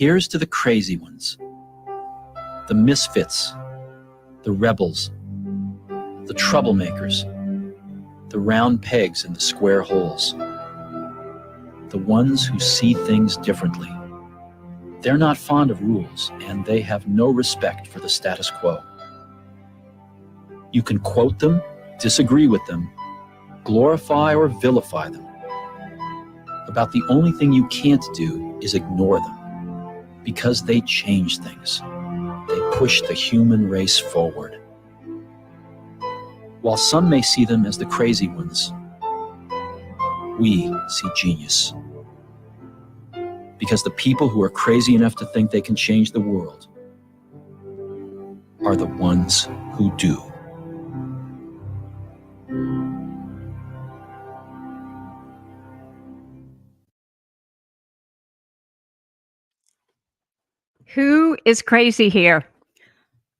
Here's to the crazy ones, the misfits, the rebels, the troublemakers, the round pegs in the square holes, the ones who see things differently. They're not fond of rules, and they have no respect for the status quo. You can quote them, disagree with them, glorify or vilify them. About the only thing you can't do is ignore them, because they change things. They push the human race forward. While some may see them as the crazy ones, we see genius. Because the people who are crazy enough to think they can change the world are the ones who do. Who is crazy here?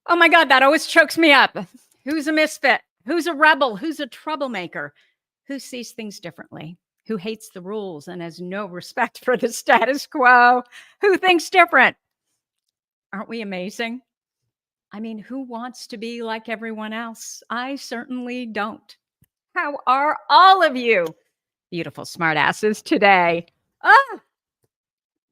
Oh my God, that always chokes me up. Who's a misfit? Who's a rebel? Who's a troublemaker? Who sees things differently? Who hates the rules and has no respect for the status quo? Who thinks different? Aren't we amazing? I mean, who wants to be like everyone else? I certainly don't. How are all of you, beautiful smartasses, today?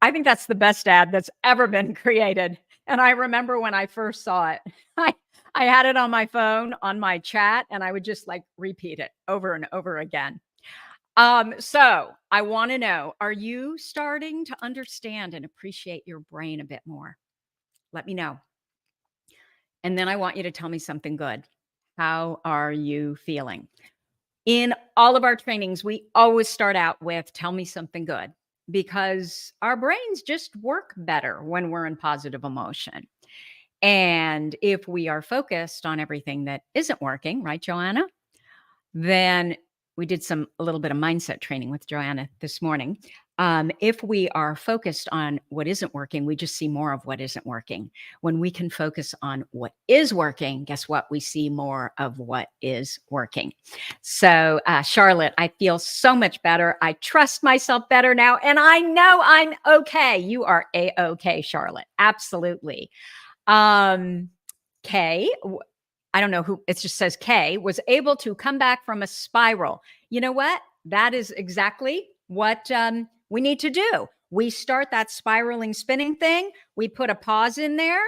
I think that's the best ad that's ever been created. And I remember when I first saw it, I had it on my phone, on my chat, and I would just like repeat it over and over again. So I want to know, are you starting to understand and appreciate your brain a bit more? Let me know. And then I want you to tell me something good. How are you feeling? In all of our trainings, we always start out with tell me something good, because our brains just work better when we're in positive emotion. And if we are focused on everything that isn't working, right, Joanna? Then we did a little bit of mindset training with Joanna this morning. If we are focused on what isn't working, we just see more of what isn't working. When we can focus on what is working, guess what? We see more of what is working. So, Charlotte, I feel so much better. I trust myself better now, and I know I'm okay. You are A-okay, Charlotte. Absolutely. Kay, I don't know who, it just says Kay was able to come back from a spiral. You know what? That is exactly what we need to do. We start that spiraling, spinning thing. We put a pause in there.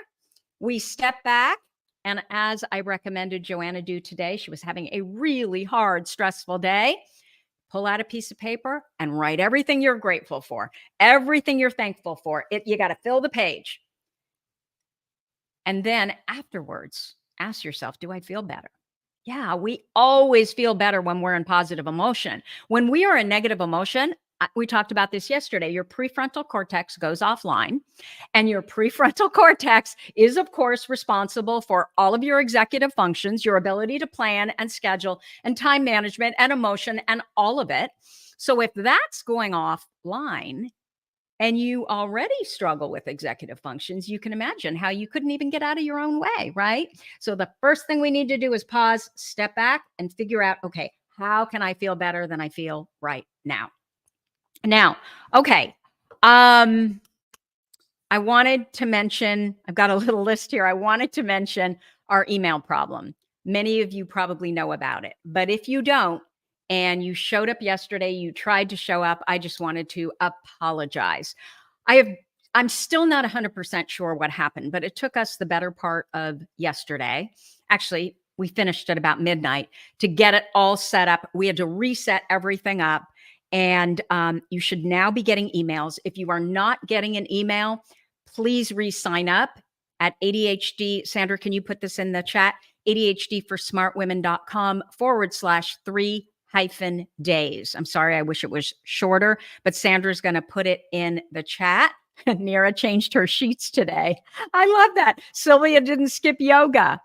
We step back. And as I recommended Joanna do today, she was having a really hard, stressful day. Pull out a piece of paper and write everything you're grateful for, everything you're thankful for. You got to fill the page. And then afterwards, ask yourself, do I feel better? Yeah, we always feel better when we're in positive emotion. When we are in negative emotion, we talked about this yesterday, your prefrontal cortex goes offline, and your prefrontal cortex is, of course, responsible for all of your executive functions, your ability to plan and schedule and time management and emotion and all of it. So if that's going offline, and you already struggle with executive functions, you can imagine how you couldn't even get out of your own way, right? So the first thing we need to do is pause, step back, and figure out, okay, how can I feel better than I feel right now? Now, okay, I wanted to mention, I've got a little list here. I wanted to mention our email problem. Many of you probably know about it, but if you don't, and you showed up yesterday, you tried to show up, I just wanted to apologize. I'm still not 100% sure what happened, but it took us the better part of yesterday. Actually, we finished at about midnight to get it all set up. We had to reset everything up, and you should now be getting emails. If you are not getting an email, please re-sign up at ADHD. Sandra, can you put this in the chat? ADHDforsmartwomen.com/3-days. I'm sorry, I wish it was shorter, but Sandra's going to put it in the chat. Nira changed her sheets today. I love that. Sylvia didn't skip yoga.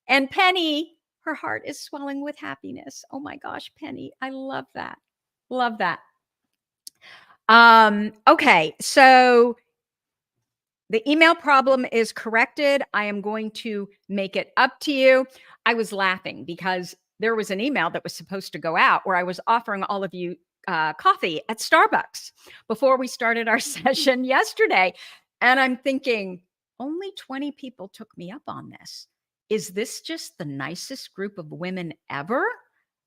And Penny, her heart is swelling with happiness. Oh my gosh, Penny, I love that. Love that. Okay, so the email problem is corrected. I am going to make it up to you. I was laughing because there was an email that was supposed to go out where I was offering all of you coffee at Starbucks before we started our session yesterday. And I'm thinking, only 20 people took me up on this. Is this just the nicest group of women ever?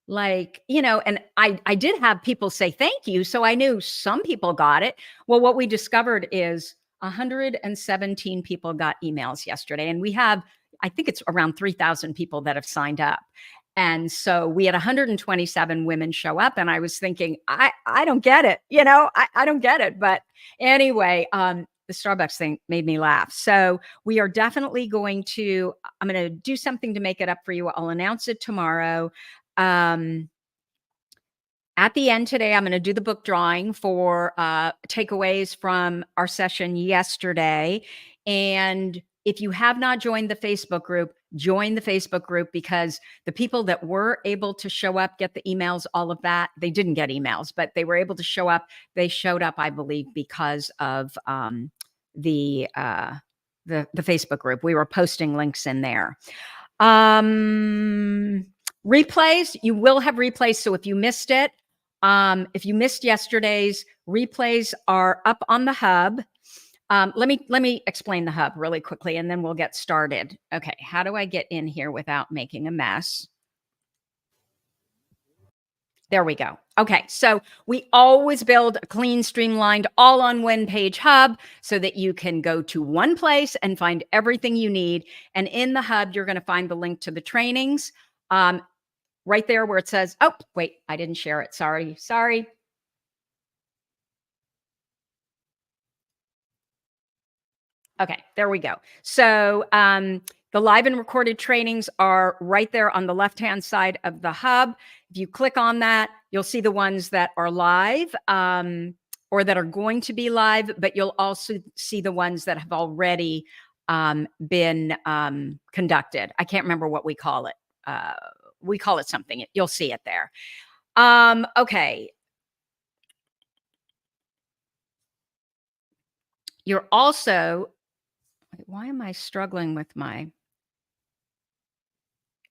Like, and I did have people say thank you. So I knew some people got it. Well, what we discovered is 117 people got emails yesterday. And we have, I think it's around 3,000 people that have signed up. And so we had 127 women show up. And I was thinking, I don't get it. I don't get it. But anyway, the Starbucks thing made me laugh. So we are definitely I'm going to do something to make it up for you. I'll announce it tomorrow. At the end today, I'm going to do the book drawing for takeaways from our session yesterday. And if you have not joined the Facebook group, join the Facebook group, because the people that were able to show up, get the emails, all of that, they didn't get emails, but they were able to show up. They showed up, I believe, because of the Facebook group. We were posting links in there. Replays, you will have replays. So if you missed it, if you missed yesterday's, replays are up on the hub. Let me explain the hub really quickly, and then we'll get started. Okay, how do I get in here without making a mess? There we go. Okay, so we always build a clean, streamlined, all on one page hub so that you can go to one place and find everything you need. And in the hub, you're going to find the link to the trainings right there where it says, oh, wait, I didn't share it. Sorry. Okay, there we go. So the live and recorded trainings are right there on the left-hand side of the hub. If you click on that, you'll see the ones that are live or that are going to be live, but you'll also see the ones that have already been conducted. I can't remember what we call it. We call it something. You'll see it there. Okay. You're also, why am I struggling with my...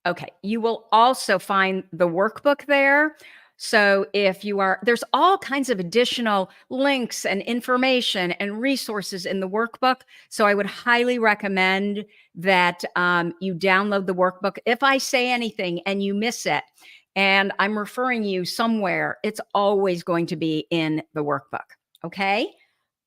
Okay, you will also find the workbook there. So if you are, there's all kinds of additional links and information and resources in the workbook. So I would highly recommend that you download the workbook. If I say anything and you miss it, and I'm referring you somewhere, it's always going to be in the workbook. Okay.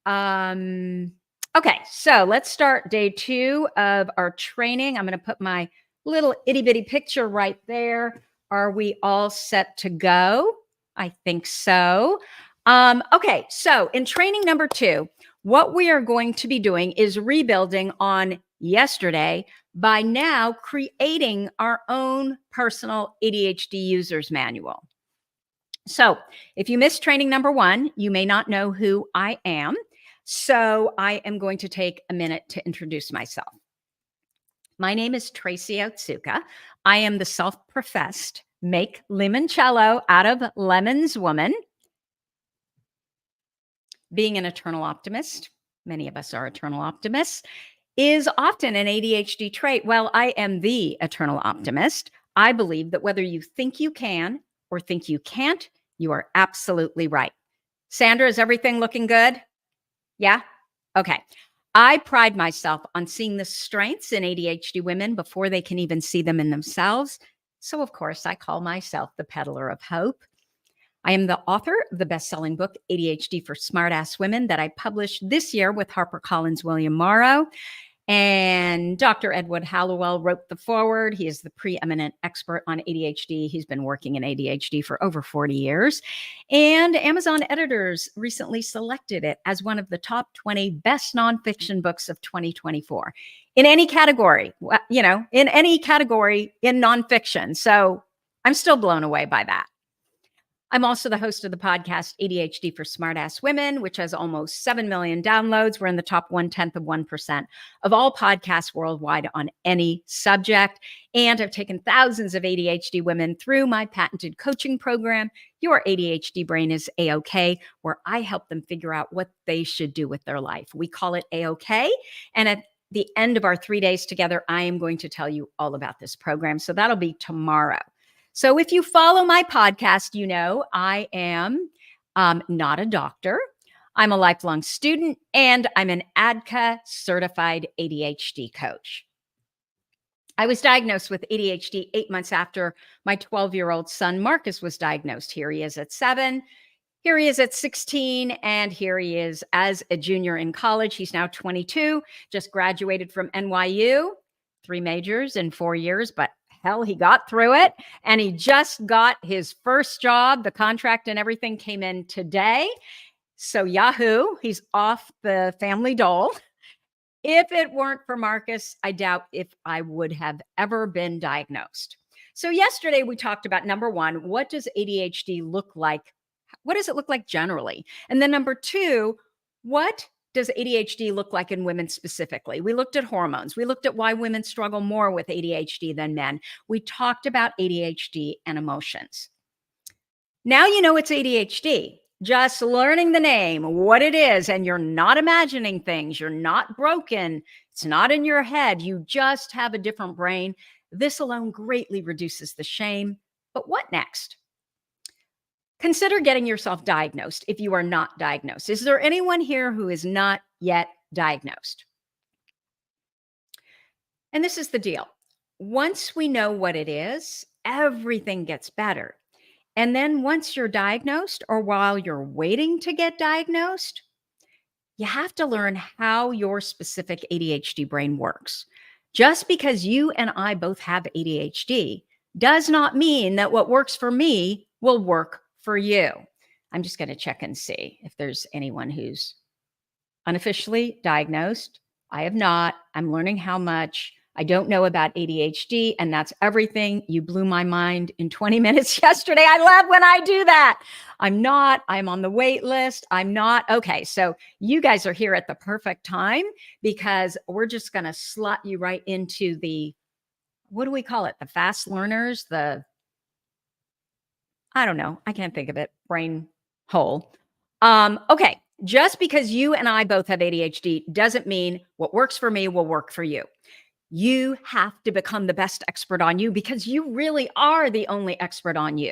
Okay, so let's start day 2 of our training. I'm going to put my little itty bitty picture right there. Are we all set to go? I think so. Okay, so in training number 2, what we are going to be doing is rebuilding on yesterday by now creating our own personal ADHD user's manual. So if you missed training number 1, you may not know who I am. So I am going to take a minute to introduce myself. My name is Tracy Otsuka. I am the self-professed make limoncello out of lemons woman. Being an eternal optimist, many of us are eternal optimists, is often an ADHD trait. Well, I am the eternal optimist. I believe that whether you think you can or think you can't, you are absolutely right. Sandra, is everything looking good? Yeah? Okay. I pride myself on seeing the strengths in ADHD women before they can even see them in themselves. So, of course, I call myself the peddler of hope. I am the author of the best-selling book, ADHD for Smartass Women, that I published this year with HarperCollins William Morrow. And Dr. Edward Hallowell wrote the foreword. He is the preeminent expert on ADHD. He's been working in ADHD for over 40 years. And Amazon editors recently selected it as one of the top 20 best nonfiction books of 2024 in any category, in any category in nonfiction. So I'm still blown away by that. I'm also the host of the podcast ADHD for Smartass Women, which has almost 7 million downloads. We're in the top 0.1% of all podcasts worldwide on any subject. And I've taken thousands of ADHD women through my patented coaching program, Your ADHD Brain is A-OK, where I help them figure out what they should do with their life. We call it A-OK. And at the end of our 3 days together, I am going to tell you all about this program. So that'll be tomorrow. So if you follow my podcast, you know I am not a doctor. I'm a lifelong student, and I'm an ADCA certified ADHD coach. I was diagnosed with ADHD 8 months after my 12-year-old son, Marcus, was diagnosed. Here he is at 7. Here he is at 16, and here he is as a junior in college. He's now 22, just graduated from NYU, 3 majors in 4 years, but hell, he got through it. And he just got his first job. The contract and everything came in today. So Yahoo, he's off the family dole. If it weren't for Marcus, I doubt if I would have ever been diagnosed. So yesterday we talked about, number one, what does ADHD look like? What does it look like generally? And then number two, what does ADHD look like in women specifically? We looked at hormones. We looked at why women struggle more with ADHD than men. We talked about ADHD and emotions. Now you know it's ADHD. Just learning the name, what it is, and you're not imagining things. You're not broken. It's not in your head. You just have a different brain. This alone greatly reduces the shame. But what next? Consider getting yourself diagnosed if you are not diagnosed. Is there anyone here who is not yet diagnosed? And this is the deal. Once we know what it is, everything gets better. And then once you're diagnosed, or while you're waiting to get diagnosed, you have to learn how your specific ADHD brain works. Just because you and I both have ADHD does not mean that what works for me will work for you. I'm just going to check and see if there's anyone who's unofficially diagnosed. I have not. I'm learning how much. I don't know about ADHD, and that's everything. You blew my mind in 20 minutes yesterday. I love when I do that. I'm not. I'm on the wait list. I'm not. Okay, so you guys are here at the perfect time because we're just going to slot you right into the, what do we call it? The fast learners, I don't know. I can't think of it. Brain hole. Okay, just because you and I both have ADHD doesn't mean what works for me will work for you. You have to become the best expert on you because you really are the only expert on you.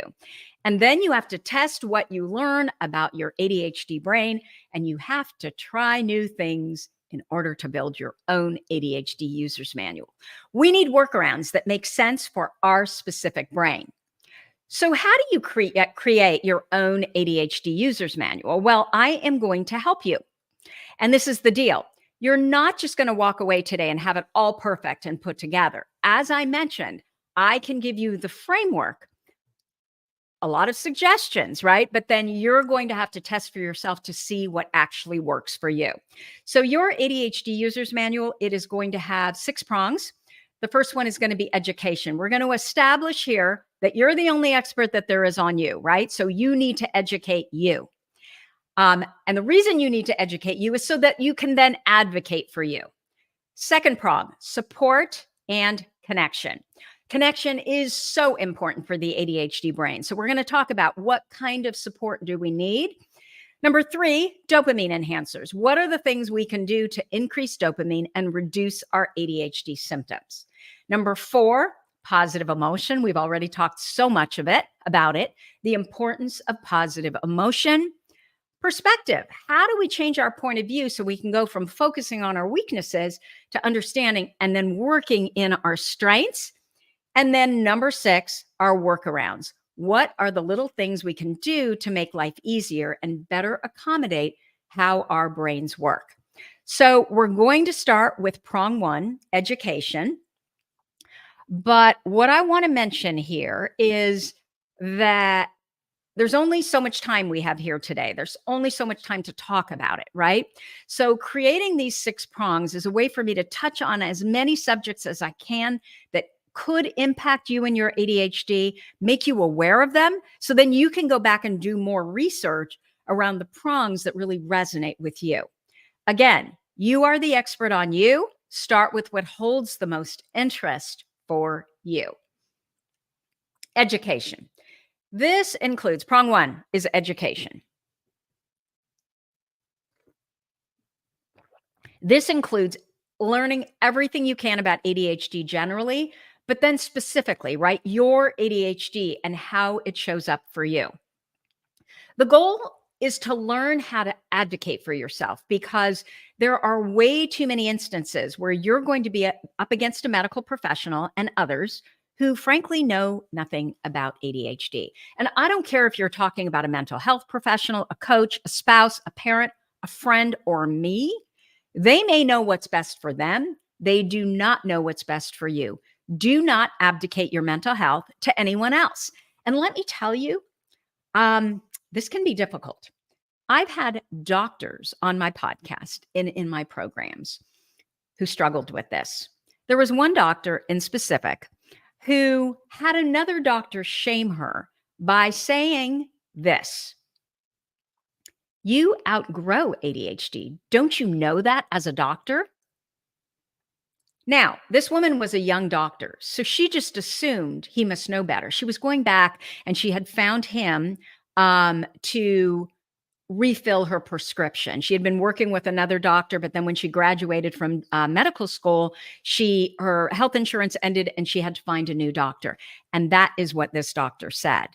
And then you have to test what you learn about your ADHD brain, and you have to try new things in order to build your own ADHD user's manual. We need workarounds that make sense for our specific brain. So how do you create your own ADHD user's manual? Well, I am going to help you. And this is the deal. You're not just going to walk away today and have it all perfect and put together. As I mentioned, I can give you the framework, a lot of suggestions, right? But then you're going to have to test for yourself to see what actually works for you. So your ADHD user's manual, it is going to have 6 prongs. The first one is going to be education. We're going to establish here that you're the only expert that there is on you, right? So you need to educate you. And the reason you need to educate you is so that you can then advocate for you. Second prong, support and connection. Connection is so important for the ADHD brain. So we're going to talk about what kind of support do we need. Number 3, dopamine enhancers. What are the things we can do to increase dopamine and reduce our ADHD symptoms? Number 4, positive emotion. We've already talked so much about it. The importance of positive emotion. Perspective. How do we change our point of view so we can go from focusing on our weaknesses to understanding and then working in our strengths? And then number 6, our workarounds. What are the little things we can do to make life easier and better accommodate how our brains work? So we're going to start with prong 1, education. But what I want to mention here is that there's only so much time we have here today. There's only so much time to talk about it, right? So creating these 6 prongs is a way for me to touch on as many subjects as I can that could impact you and your ADHD, make you aware of them, so then you can go back and do more research around the prongs that really resonate with you. Again, you are the expert on you. Start with what holds the most interest for you. Education. This includes, prong 1 is education. This includes learning everything you can about ADHD generally, but then specifically, right, your ADHD and how it shows up for you. The goal is to learn how to advocate for yourself, because there are way too many instances where you're going to be up against a medical professional and others who frankly know nothing about ADHD. And I don't care if you're talking about a mental health professional, a coach, a spouse, a parent, a friend, or me. They may know what's best for them. They do not know what's best for you. Do not abdicate your mental health to anyone else. And let me tell you, this can be difficult. I've had doctors on my podcast in my programs who struggled with this. There was one doctor in specific who had another doctor shame her by saying this: "You outgrow ADHD. Don't you know that as a doctor?" Now, this woman was a young doctor, so she just assumed he must know better. She was going back and she had found him to refill her prescription. She had been working with another doctor, but then when she graduated from medical school, her health insurance ended and she had to find a new doctor. And that is what this doctor said.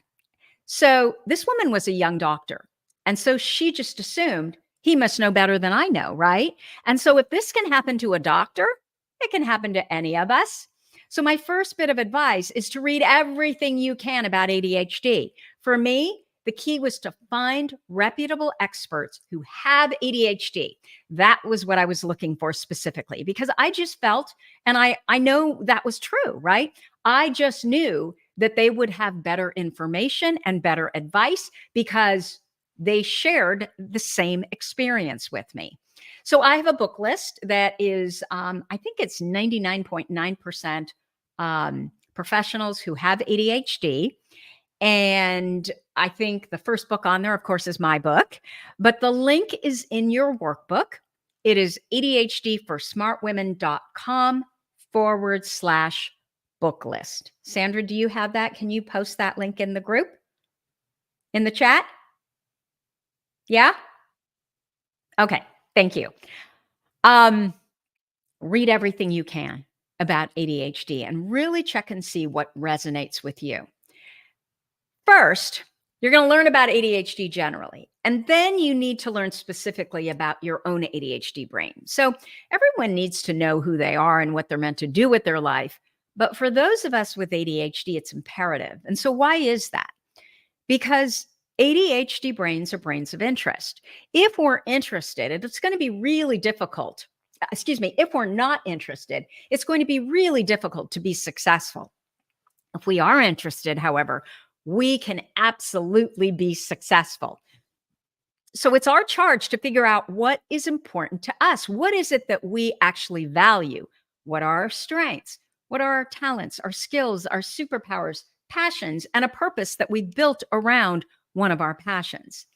So this woman was a young doctor. And so she just assumed he must know better than I know, right? And so if this can happen to a doctor, it can happen to any of us. So my first bit of advice is to read everything you can about ADHD. For me, the key was to find reputable experts who have ADHD. That was what I was looking for specifically, because I just felt, and I know that was true, right? I just knew that they would have better information and better advice because they shared the same experience with me. So I have a book list that is, I think it's 99.9% professionals who have ADHD. And I think the first book on there, of course, is my book, but the link is in your workbook. It is ADHDforsmartwomen.com/book list. Sandra, do you have that? Can you post that link in the group? In the chat? Yeah? Okay. Thank you. Read everything you can about ADHD and really check and see what resonates with you. First, you're going to learn about ADHD generally, and then you need to learn specifically about your own ADHD brain. So everyone needs to know who they are and what they're meant to do with their life. But for those of us with ADHD, it's imperative. And so why is that? Because ADHD brains are brains of interest. If we're interested, it's going to be really difficult. If we're not interested, it's going to be really difficult to be successful. If we are interested, however, we can absolutely be successful. So it's our charge to figure out what is important to us. What is it that we actually value? What are our strengths? What are our talents, our skills, our superpowers, passions, and a purpose that we've built around one of our passions?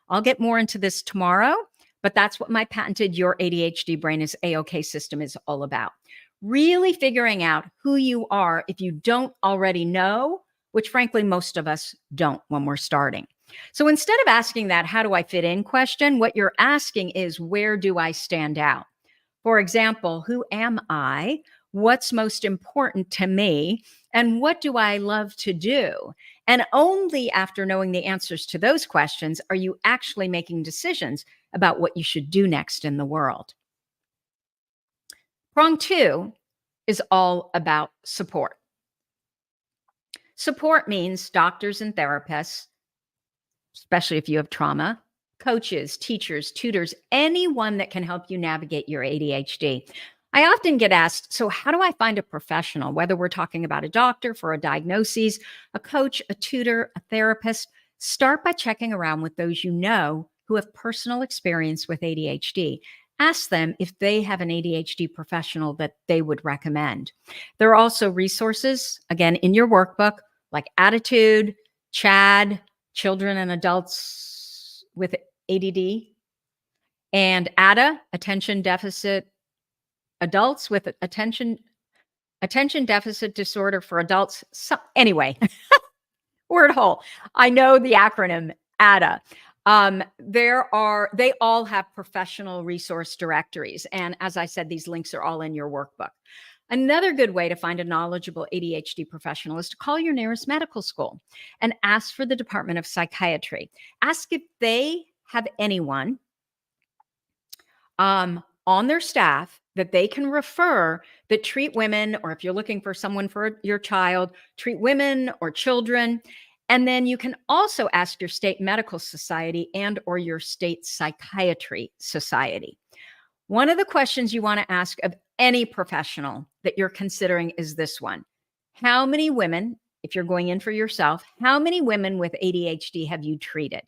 I'll get more into this tomorrow, but that's what my patented Your ADHD Brain is A-OK system is all about. Really figuring out who you are if you don't already know, which frankly, most of us don't when we're starting. So instead of asking that, how do I fit in question, what you're asking is, where do I stand out? For example, who am I? What's most important to me? And what do I love to do? And only after knowing the answers to those questions are you actually making decisions about what you should do next in the world. Prong 2 is all about support. Support means doctors and therapists, especially if you have trauma, coaches, teachers, tutors, anyone that can help you navigate your ADHD. I often get asked, so how do I find a professional, whether we're talking about a doctor for a diagnosis, a coach, a tutor, a therapist? Start by checking around with those you know who have personal experience with ADHD. Ask them if they have an ADHD professional that they would recommend. There are also resources, again, in your workbook, like Attitude, CHAD, Children and Adults with ADD, and ADA, Attention Deficit Adults with Attention Deficit Disorder for Adults. So, anyway, word hole. I know the acronym ADA. They all have professional resource directories. And as I said, these links are all in your workbook. Another good way to find a knowledgeable ADHD professional is to call your nearest medical school and ask for the Department of Psychiatry. Ask if they have anyone on their staff that they can refer that treat women, or if you're looking for someone for your child, treat women or children. And then you can also ask your state medical society and or your state psychiatry society. One of the questions you want to ask of any professional that you're considering is this one. How many women, if you're going in for yourself, how many women with ADHD have you treated?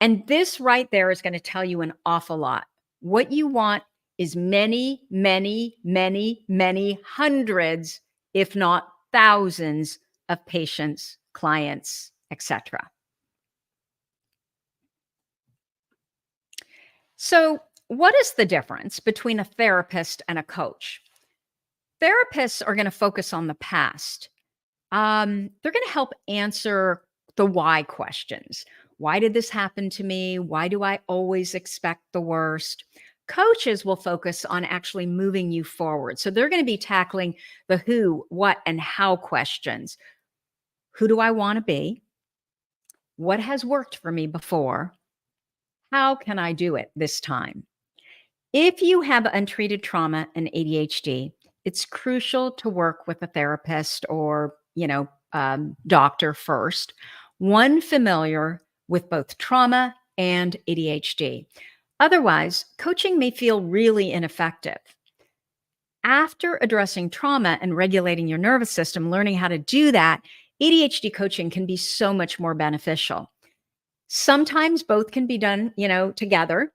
And this right there is going to tell you an awful lot. What you want is many, many, many, many hundreds, if not thousands of patients, clients, etc. So, what is the difference between a therapist and a coach? Therapists are going to focus on the past. They're going to help answer the why questions. Why did this happen to me? Why do I always expect the worst? Coaches will focus on actually moving you forward. So they're going to be tackling the who, what, and how questions. Who do I want to be? What has worked for me before? How can I do it this time? If you have untreated trauma and ADHD, it's crucial to work with a therapist or, doctor first, one familiar with both trauma and ADHD. Otherwise, coaching may feel really ineffective. After addressing trauma and regulating your nervous system, learning how to do that, ADHD coaching can be so much more beneficial. Sometimes both can be done, together.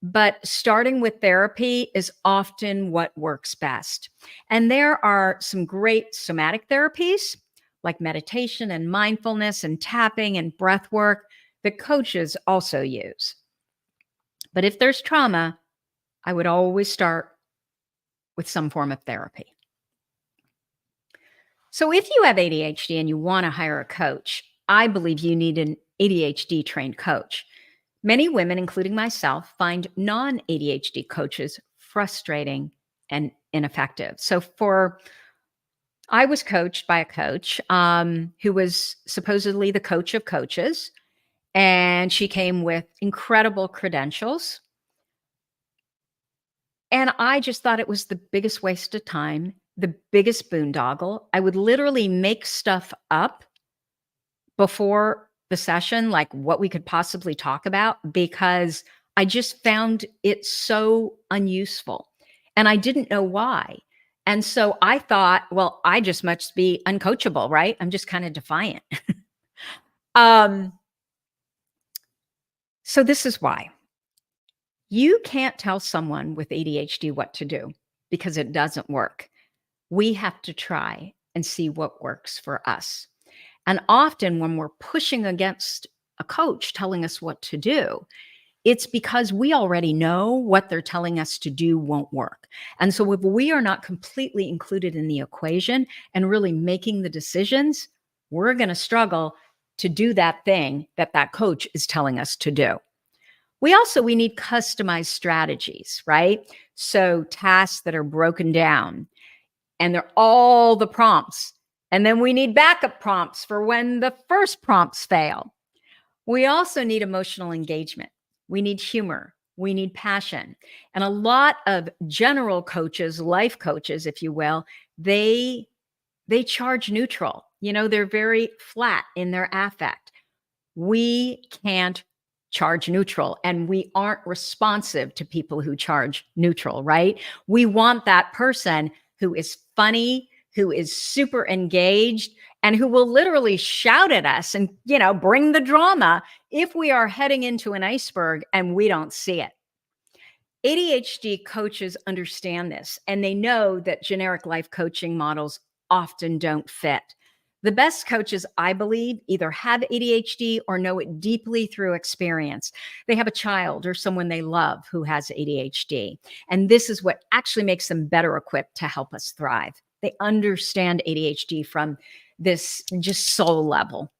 But starting with therapy is often what works best. And there are some great somatic therapies like meditation and mindfulness and tapping and breath work that coaches also use. But if there's trauma, I would always start with some form of therapy. So if you have ADHD and you want to hire a coach, I believe you need an ADHD trained coach. Many women, including myself, find non-ADHD coaches frustrating and ineffective. I was coached by a coach who was supposedly the coach of coaches, and she came with incredible credentials. And I just thought it was the biggest waste of time, the biggest boondoggle. I would literally make stuff up before the session, like what we could possibly talk about, because I just found it so unuseful and I didn't know why. And so I thought, well, I just must be uncoachable, right? I'm just kind of defiant. So this is why. You can't tell someone with ADHD what to do because it doesn't work. We have to try and see what works for us. And often when we're pushing against a coach telling us what to do, it's because we already know what they're telling us to do won't work. And so if we are not completely included in the equation and really making the decisions, we're going to struggle to do that thing that that coach is telling us to do. We need customized strategies, right? So tasks that are broken down and they're all the prompts. And then we need backup prompts for when the first prompts fail. We also need emotional engagement. We need humor. We need passion. And a lot of general coaches, life coaches, if you will, they charge neutral. They're very flat in their affect. We can't charge neutral, and we aren't responsive to people who charge neutral, right? We want that person who is funny, who is super engaged, and who will literally shout at us and, bring the drama if we are heading into an iceberg and we don't see it. ADHD coaches understand this, and they know that generic life coaching models often don't fit. The best coaches, I believe, either have ADHD or know it deeply through experience. They have a child or someone they love who has ADHD. And this is what actually makes them better equipped to help us thrive. They understand ADHD from this just soul level.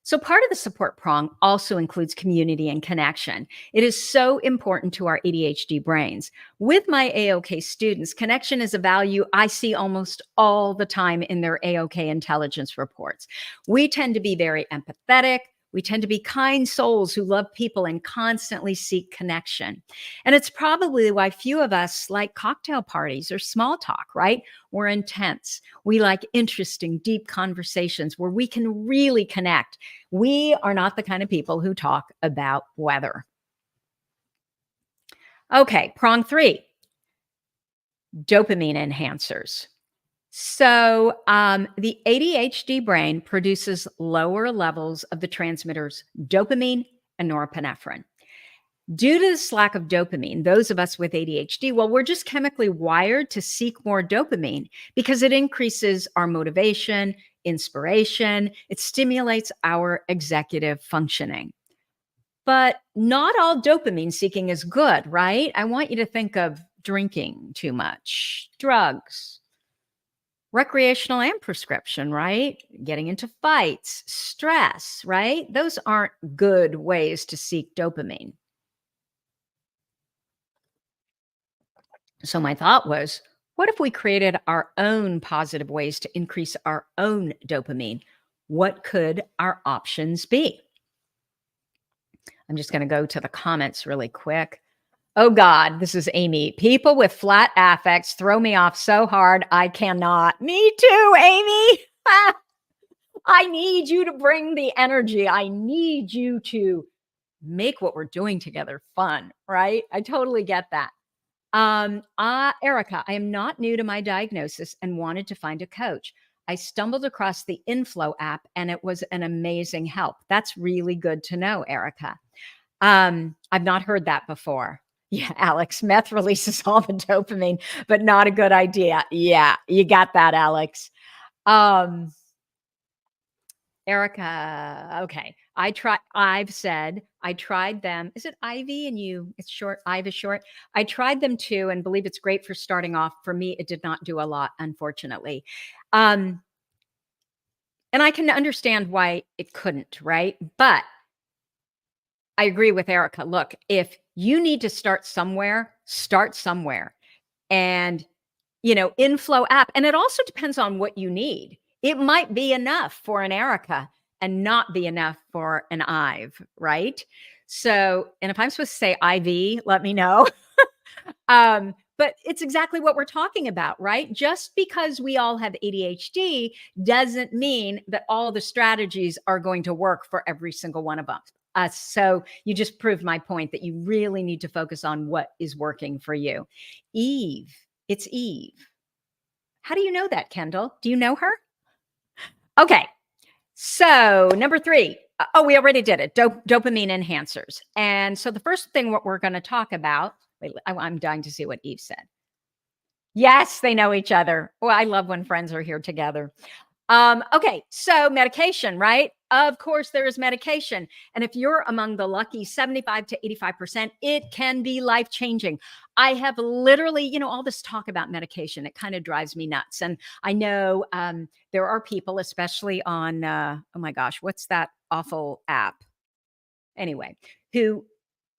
So part of the support prong also includes community and connection. It is so important to our ADHD brains. With my AOK students, connection is a value I see almost all the time in their AOK intelligence reports. We tend to be very empathetic. We tend to be kind souls who love people and constantly seek connection. And it's probably why few of us like cocktail parties or small talk, right? We're intense. We like interesting, deep conversations where we can really connect. We are not the kind of people who talk about weather. Okay, prong 3, dopamine enhancers. So, the ADHD brain produces lower levels of the transmitters dopamine and norepinephrine. Due to this lack of dopamine, those of us with ADHD, well, we're just chemically wired to seek more dopamine because it increases our motivation, inspiration, it stimulates our executive functioning. But not all dopamine seeking is good, right? I want you to think of drinking too much, drugs, recreational and prescription, right? Getting into fights, stress, right? Those aren't good ways to seek dopamine. So my thought was, what if we created our own positive ways to increase our own dopamine? What could our options be? I'm just going to go to the comments really quick. Oh God, this is Amy. People with flat affects throw me off so hard. I cannot. Me too, Amy. I need you to bring the energy. I need you to make what we're doing together fun, right? I totally get that. Erica, I am not new to my diagnosis and wanted to find a coach. I stumbled across the Inflow app and it was an amazing help. That's really good to know, Erica. I've not heard that before. Yeah, Alex, meth releases all the dopamine, but not a good idea. Yeah, you got that, Alex. Erica, okay. I've said I tried them. Is it Ivy and you? It's short. Ive is short. I tried them too and believe it's great for starting off. For me, it did not do a lot, unfortunately. And I can understand why it couldn't, right? But I agree with Erica. Look, if you need to start somewhere, start somewhere. And, Inflow app. And it also depends on what you need. It might be enough for an Erica and not be enough for an Ive, right? So, and if I'm supposed to say IV, let me know. But it's exactly what we're talking about, right? Just because we all have ADHD doesn't mean that all the strategies are going to work for every single one of us. So you just proved my point that you really need to focus on what is working for you. Eve, it's Eve. How do you know that, Kendall? Do you know her? Okay. So number 3. Oh, we already did it. Dopamine enhancers. And so the first thing what we're going to talk about, wait, I'm dying to see what Eve said. Yes, they know each other. Well, I love when friends are here together. Okay, so medication, right? Of course, there is medication. And if you're among the lucky 75 to 85%, it can be life-changing. I have literally, all this talk about medication, it kind of drives me nuts. And I know there are people, especially on, oh my gosh, what's that awful app? Anyway, who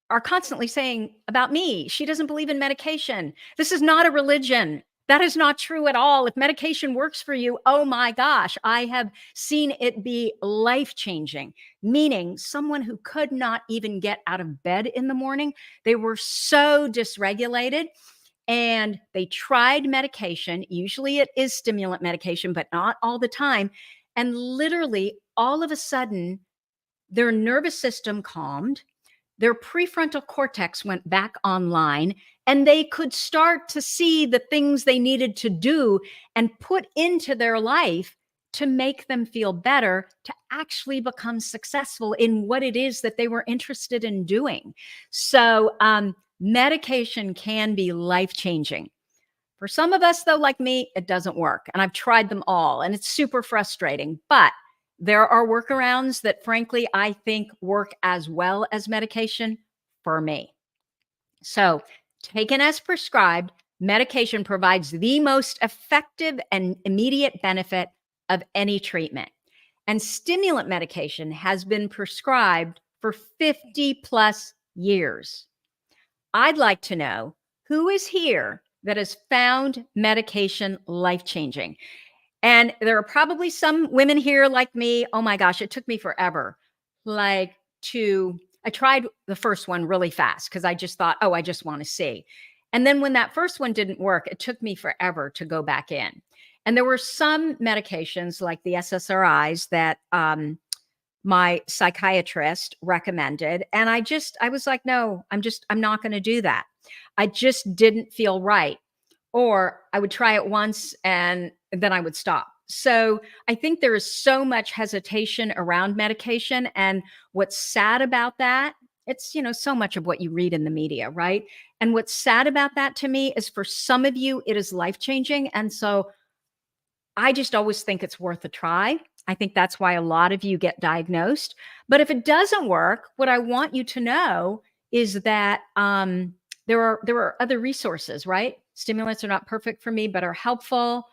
are constantly saying about me, she doesn't believe in medication. This is not a religion. That is not true at all. If medication works for you, oh my gosh, I have seen it be life-changing, meaning someone who could not even get out of bed in the morning. They were so dysregulated and they tried medication. Usually it is stimulant medication, but not all the time. And literally all of a sudden, their nervous system calmed. Their prefrontal cortex went back online and they could start to see the things they needed to do and put into their life to make them feel better, to actually become successful in what it is that they were interested in doing. So medication can be life-changing. For some of us, though, like me, it doesn't work. And I've tried them all and it's super frustrating. But there are workarounds that, frankly, I think work as well as medication for me. So, taken as prescribed, medication provides the most effective and immediate benefit of any treatment. And stimulant medication has been prescribed for 50 plus years. I'd like to know who is here that has found medication life-changing. And there are probably some women here like me. Oh my gosh, it took me forever. like I tried the first one really fast because I just thought, oh, I just want to see. And then when that first one didn't work, it took me forever to go back in. And there were some medications like the SSRIs that my psychiatrist recommended. And I was like, no, I'm not going to do that. I just didn't feel right. Or I would try it once and then I would stop. So I think there is so much hesitation around medication. And what's sad about that, it's, so much of what you read in the media, right? And what's sad about that to me is for some of you, it is life-changing. And so I just always think it's worth a try. I think that's why a lot of you get diagnosed. But if it doesn't work, what I want you to know is that there are other resources, right? Stimulants are not perfect for me, but are helpful.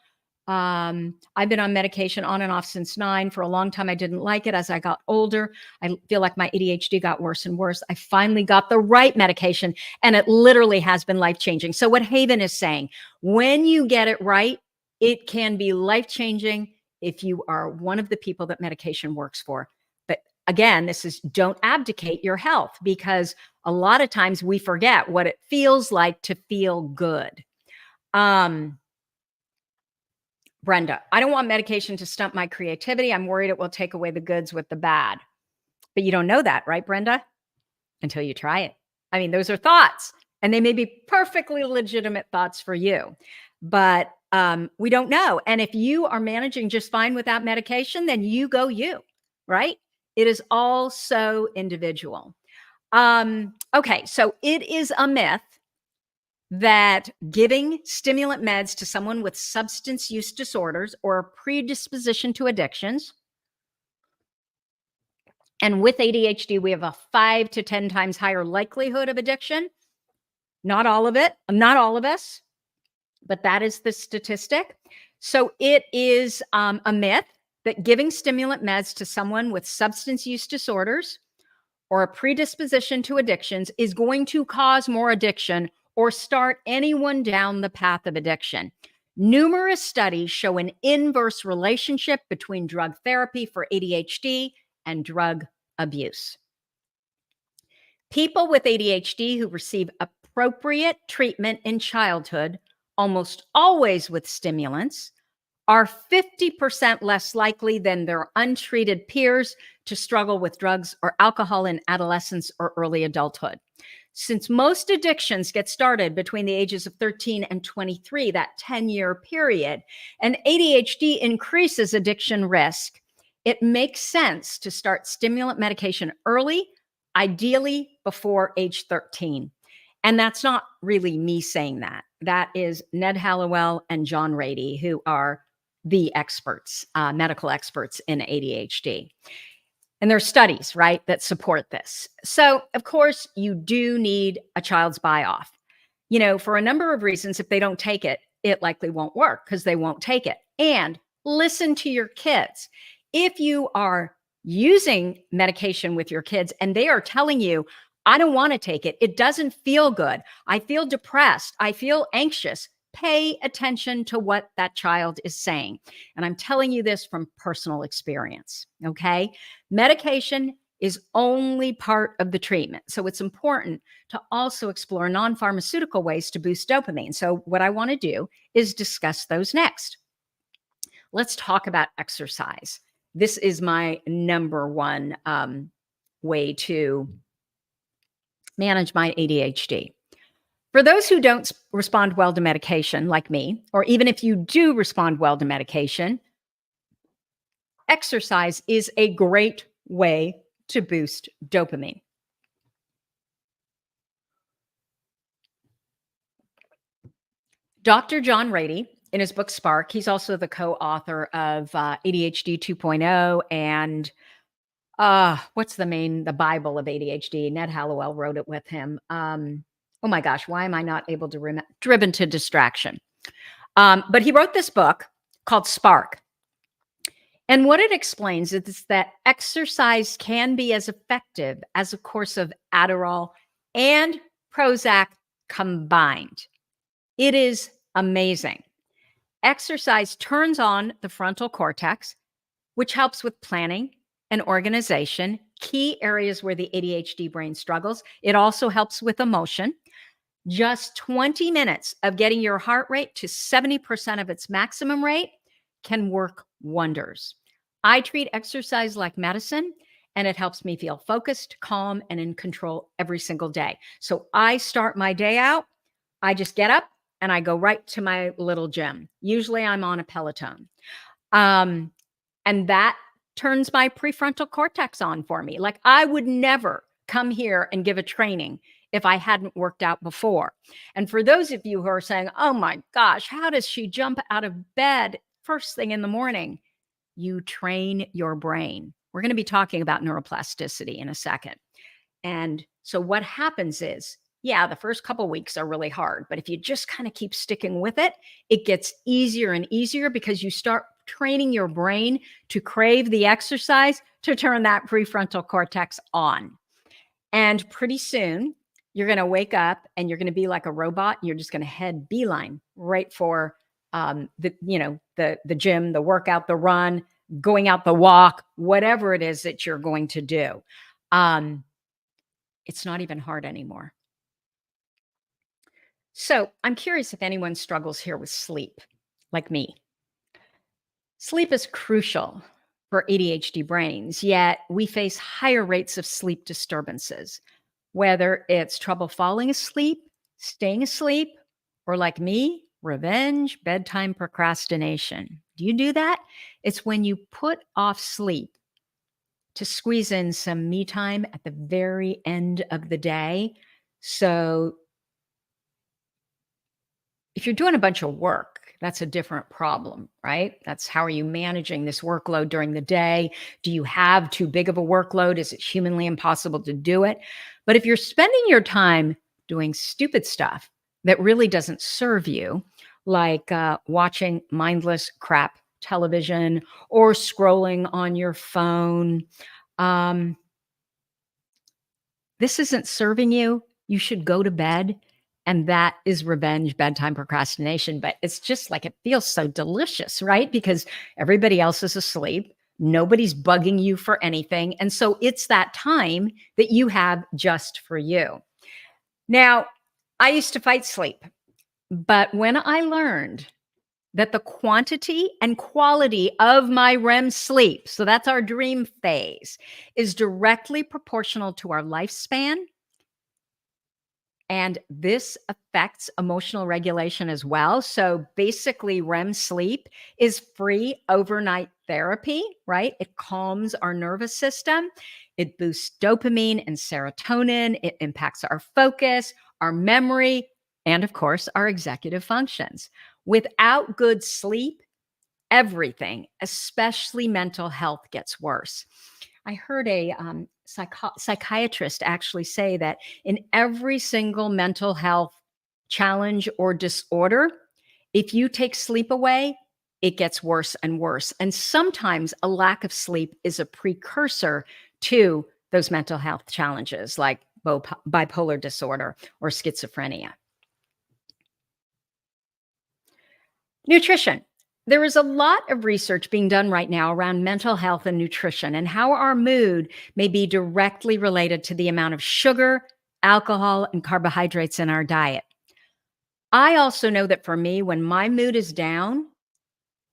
I've been on medication on and off since 9. For a long time, I didn't like it. As I got older, I feel like my ADHD got worse and worse. I finally got the right medication, and it literally has been life-changing. So what Haven is saying, when you get it right, it can be life-changing if you are one of the people that medication works for. But again, this is don't abdicate your health, because a lot of times we forget what it feels like to feel good. Brenda, I don't want medication to stunt my creativity. I'm worried it will take away the goods with the bad. But you don't know that, right, Brenda? Until you try it. I mean, those are thoughts, and they may be perfectly legitimate thoughts for you, but we don't know. And if you are managing just fine without medication, then you go you, right? It is all so individual. Okay, so it is a myth that giving stimulant meds to someone with substance use disorders or a predisposition to addictions, and with ADHD, we have a 5 to 10 times higher likelihood of addiction. Not all of it, not all of us, but that is the statistic. So it is a myth that giving stimulant meds to someone with substance use disorders or a predisposition to addictions is going to cause more addiction or start anyone down the path of addiction. Numerous studies show an inverse relationship between drug therapy for ADHD and drug abuse. People with ADHD who receive appropriate treatment in childhood, almost always with stimulants, are 50% less likely than their untreated peers to struggle with drugs or alcohol in adolescence or early adulthood. Since most addictions get started between the ages of 13 and 23, that 10-year period, and ADHD increases addiction risk, it makes sense to start stimulant medication early, ideally before age 13. And that's not really me saying that. That is Ned Hallowell and John Rady, who are the experts, medical experts in ADHD. And there are studies, right, that support this. So, of course, you do need a child's buy-off. For a number of reasons, if they don't take it, it likely won't work because they won't take it. And listen to your kids. If you are using medication with your kids and they are telling you, I don't want to take it, it doesn't feel good, I feel depressed, I feel anxious, pay attention to what that child is saying. And I'm telling you this from personal experience, okay? Medication is only part of the treatment. So it's important to also explore non-pharmaceutical ways to boost dopamine. So what I want to do is discuss those next. Let's talk about exercise. This is my number one way to manage my ADHD. For those who don't respond well to medication, like me, or even if you do respond well to medication, exercise is a great way to boost dopamine. Dr. John Rady, in his book Spark, he's also the co-author of ADHD 2.0 and what's the Bible of ADHD. Ned Hallowell wrote it with him. Oh my gosh, why am I not able to remember? Driven to Distraction. But he wrote this book called Spark. And what it explains is that exercise can be as effective as a course of Adderall and Prozac combined. It is amazing. Exercise turns on the frontal cortex, which helps with planning and organization, key areas where the ADHD brain struggles. It also helps with emotion. Just 20 minutes of getting your heart rate to 70% of its maximum rate can work wonders. I treat exercise like medicine, and it helps me feel focused, calm, and in control every single day. So I start my day out, I just get up and I go right to my little gym. Usually I'm on a Peloton. And that turns my prefrontal cortex on for me. Like I would never come here and give a training if I hadn't worked out before. And for those of you who are saying, oh my gosh, how does she jump out of bed first thing in the morning? You train your brain. We're going to be talking about neuroplasticity in a second. And so what happens is, yeah, the first couple weeks are really hard, but if you just kind of keep sticking with it, it gets easier and easier because you start training your brain to crave the exercise to turn that prefrontal cortex on. And pretty soon, you're going to wake up and you're going to be like a robot. You're just going to head beeline right for the gym, the workout, the run, going out the walk, whatever it is that you're going to do. It's not even hard anymore. So I'm curious if anyone struggles here with sleep, like me. Sleep is crucial for ADHD brains, yet we face higher rates of sleep disturbances, whether it's trouble falling asleep, staying asleep, or like me, revenge, bedtime procrastination. Do you do that? It's when you put off sleep to squeeze in some me time at the very end of the day. So if you're doing a bunch of work, that's a different problem, right? That's how are you managing this workload during the day? Do you have too big of a workload? Is it humanly impossible to do it? But if you're spending your time doing stupid stuff that really doesn't serve you, like watching mindless crap television or scrolling on your phone, this isn't serving you. You should go to bed. And that is revenge, bedtime procrastination. But it's just like it feels so delicious, right? Because everybody else is asleep. Nobody's bugging you for anything. And so it's that time that you have just for you. Now, I used to fight sleep. But when I learned that the quantity and quality of my REM sleep, so that's our dream phase, is directly proportional to our lifespan, and this affects emotional regulation as well. So basically, REM sleep is free overnight therapy, right? It calms our nervous system. It boosts dopamine and serotonin. It impacts our focus, our memory, and of course, our executive functions. Without good sleep, everything, especially mental health, gets worse. I heard a psychiatrist actually say that in every single mental health challenge or disorder, if you take sleep away, it gets worse and worse. And sometimes a lack of sleep is a precursor to those mental health challenges like bipolar disorder or schizophrenia. Nutrition. There is a lot of research being done right now around mental health and nutrition and how our mood may be directly related to the amount of sugar, alcohol, and carbohydrates in our diet. I also know that for me, when my mood is down,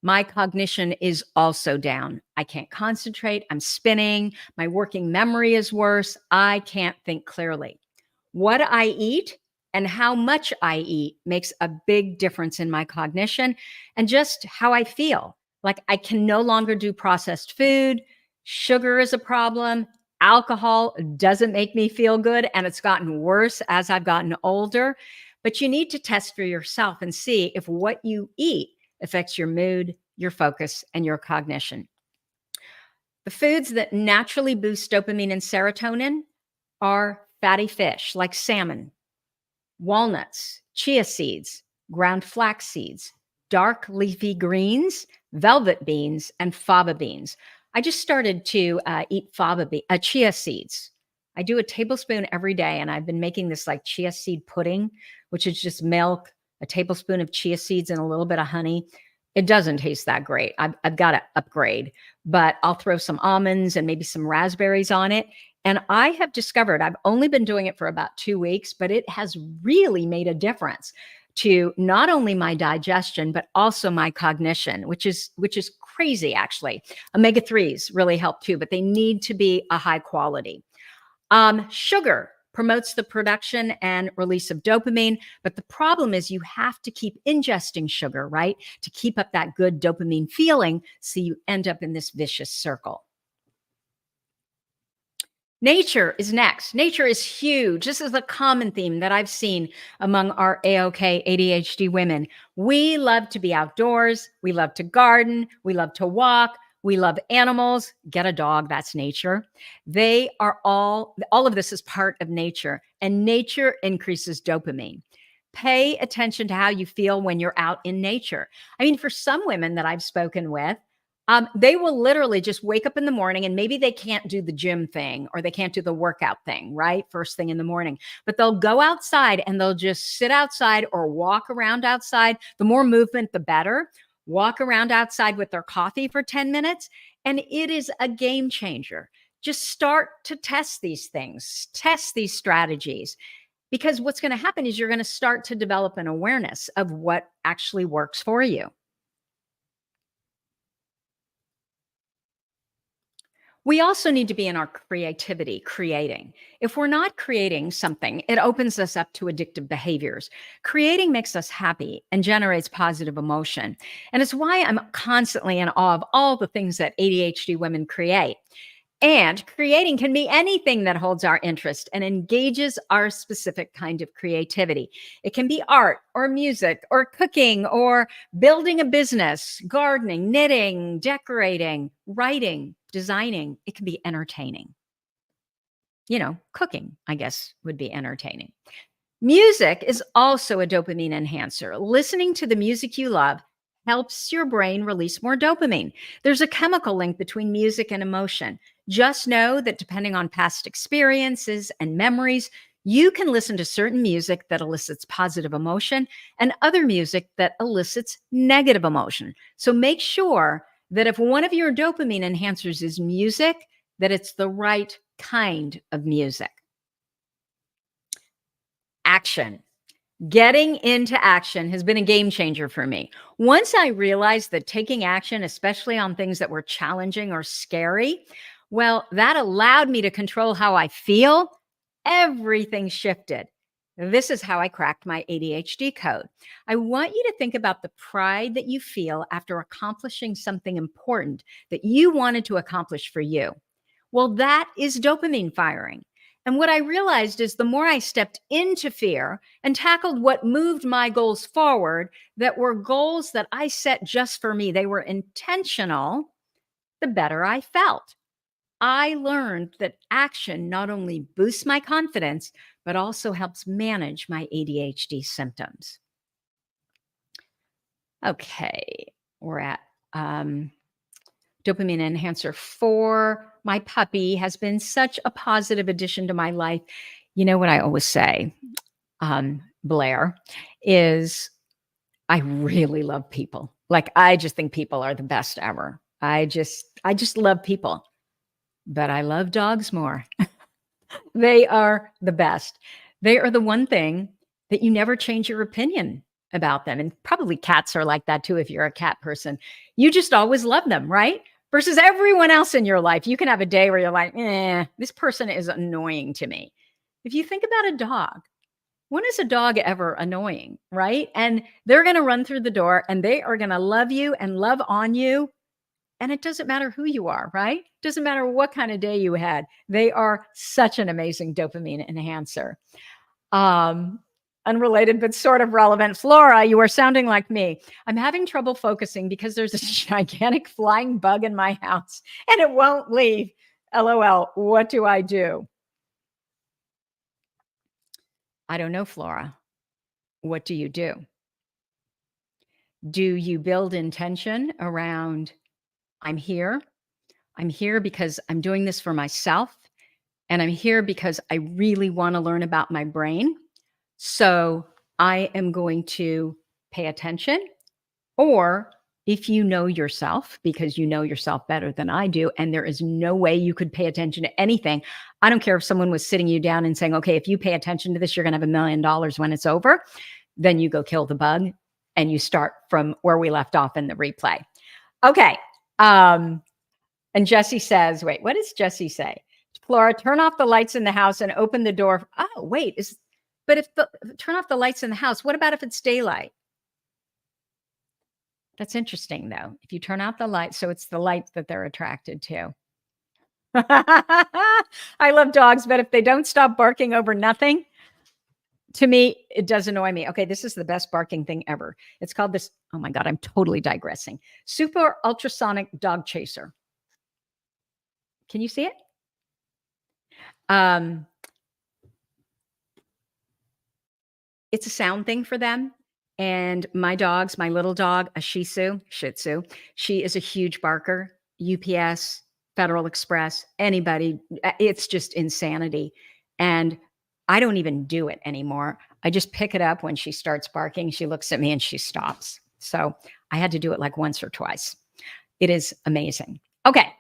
my cognition is also down. I can't concentrate. I'm spinning. My working memory is worse. I can't think clearly. What I eat and how much I eat makes a big difference in my cognition and just how I feel. Like I can no longer do processed food. Sugar is a problem. Alcohol doesn't make me feel good. And it's gotten worse as I've gotten older. But you need to test for yourself and see if what you eat affects your mood, your focus, and your cognition. The foods that naturally boost dopamine and serotonin are fatty fish like salmon, walnuts, chia seeds, ground flax seeds, dark leafy greens, velvet beans, and fava beans. I just started to eat chia seeds. I do a tablespoon every day, and I've been making this like chia seed pudding, which is just milk, a tablespoon of chia seeds, and a little bit of honey. It doesn't taste that great. I've got to upgrade, but I'll throw some almonds and maybe some raspberries on it. And I have discovered I've only been doing it for about 2 weeks, but it has really made a difference to not only my digestion, but also my cognition, which is crazy actually. Omega 3s really help too, but they need to be a high quality. Sugar promotes the production and release of dopamine, but the problem is you have to keep ingesting sugar, right? To keep up that good dopamine feeling, so you end up in this vicious circle. Nature is next. Nature is huge. This is a common theme that I've seen among our AOK ADHD women. We love to be outdoors. We love to garden. We love to walk. We love animals. Get a dog. That's nature. They are all of this is part of nature, and nature increases dopamine. Pay attention to how you feel when you're out in nature. I mean, for some women that I've spoken with, they will literally just wake up in the morning, and maybe they can't do the gym thing or they can't do the workout thing, right? First thing in the morning, but they'll go outside and they'll just sit outside or walk around outside. The more movement, the better. Walk around outside with their coffee for 10 minutes, and it is a game changer. Just start to test these things, test these strategies, because what's going to happen is you're going to start to develop an awareness of what actually works for you. We also need to be in our creativity, creating. If we're not creating something, it opens us up to addictive behaviors. Creating makes us happy and generates positive emotion. And it's why I'm constantly in awe of all the things that ADHD women create. And creating can be anything that holds our interest and engages our specific kind of creativity. It can be art or music or cooking or building a business, gardening, knitting, decorating, writing, designing. It can be entertaining. Cooking, I guess, would be entertaining. Music is also a dopamine enhancer. Listening to the music you love helps your brain release more dopamine. There's a chemical link between music and emotion. Just know that depending on past experiences and memories, you can listen to certain music that elicits positive emotion and other music that elicits negative emotion. So make sure that if one of your dopamine enhancers is music, that it's the right kind of music. Action. Getting into action has been a game changer for me. Once I realized that taking action, especially on things that were challenging or scary, well, that allowed me to control how I feel. Everything shifted. This is how I cracked my ADHD code. I want you to think about the pride that you feel after accomplishing something important that you wanted to accomplish for you. Well, that is dopamine firing. And what I realized is the more I stepped into fear and tackled what moved my goals forward, that were goals that I set just for me, they were intentional, the better I felt. I learned that action not only boosts my confidence, but also helps manage my ADHD symptoms. Okay, we're at dopamine enhancer 4. My puppy has been such a positive addition to my life. You know what I always say, Blair, is I really love people. Like, I just think people are the best ever. I just love people, but I love dogs more. They are the best. They are the one thing that you never change your opinion about them. And probably cats are like that too, if you're a cat person. You just always love them, right? Versus everyone else in your life. You can have a day where you're like, this person is annoying to me. If you think about a dog, when is a dog ever annoying, right? And they're going to run through the door and they are going to love you and love on you. And it doesn't matter who you are, right? Doesn't matter what kind of day you had. They are such an amazing dopamine enhancer. Unrelated, but sort of relevant. Flora, you are sounding like me. I'm having trouble focusing because there's a gigantic flying bug in my house and it won't leave. LOL. What do I do? I don't know, Flora. What do you do? Do you build intention around, I'm here? I'm here because I'm doing this for myself. And I'm here because I really want to learn about my brain. So I am going to pay attention. Or If you know yourself, because you know yourself better than I do, and there is no way you could pay attention to anything. I don't care if someone was sitting you down and saying, okay, if you pay attention to this, you're going to have $1 million when it's over. Then you go kill the bug and you start from where we left off in the replay. Okay. And Jesse says, wait, what does Jesse say? Flora, turn off the lights in the house and open the door. Oh, wait. But turn off the lights in the house, what about if it's daylight? That's interesting, though. If you turn out the light, so it's the light that they're attracted to. I love dogs, but if they don't stop barking over nothing, to me, it does annoy me. Okay, this is the best barking thing ever. It's called this. Oh my God, I'm totally digressing. Super ultrasonic dog chaser. Can you see it? It's a sound thing for them. And my dogs, my little dog, a Shih Tzu, she is a huge barker. UPS, Federal Express, anybody, it's just insanity. And I don't even do it anymore. I just pick it up when she starts barking. She looks at me and she stops. So I had to do it like once or twice. It is amazing. Okay.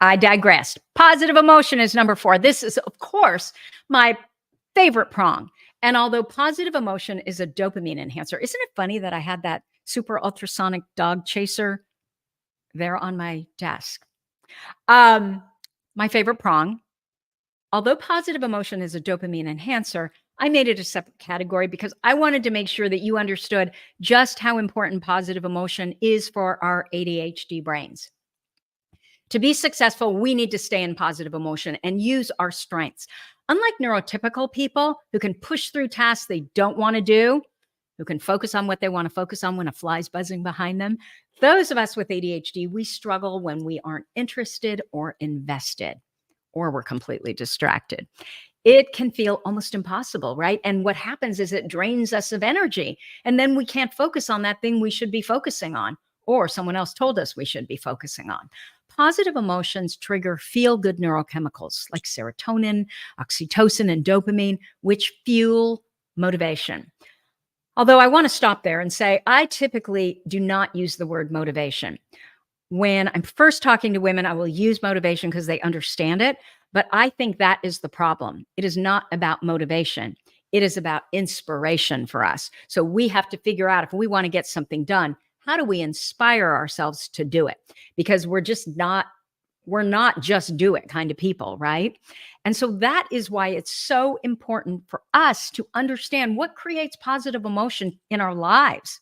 I digressed. Positive emotion is number 4. This is, of course, my favorite prong. And although positive emotion is a dopamine enhancer, isn't it funny that I had that super ultrasonic dog chaser there on my desk? My favorite prong, although positive emotion is a dopamine enhancer, I made it a separate category because I wanted to make sure that you understood just how important positive emotion is for our ADHD brains. To be successful, we need to stay in positive emotion and use our strengths. Unlike neurotypical people who can push through tasks they don't want to do, who can focus on what they want to focus on when a fly's buzzing behind them, those of us with ADHD, we struggle when we aren't interested or invested, or we're completely distracted. It can feel almost impossible, right? And what happens is it drains us of energy, and then we can't focus on that thing we should be focusing on, or someone else told us we should be focusing on. Positive emotions trigger feel-good neurochemicals like serotonin, oxytocin, and dopamine, which fuel motivation. Although I want to stop there and say, I typically do not use the word motivation. When I'm first talking to women, I will use motivation because they understand it. But I think that is the problem. It is not about motivation. It is about inspiration for us. So we have to figure out if we want to get something done, how do we inspire ourselves to do it? Because we're not just do it kind of people, right? And so that is why it's so important for us to understand what creates positive emotion in our lives.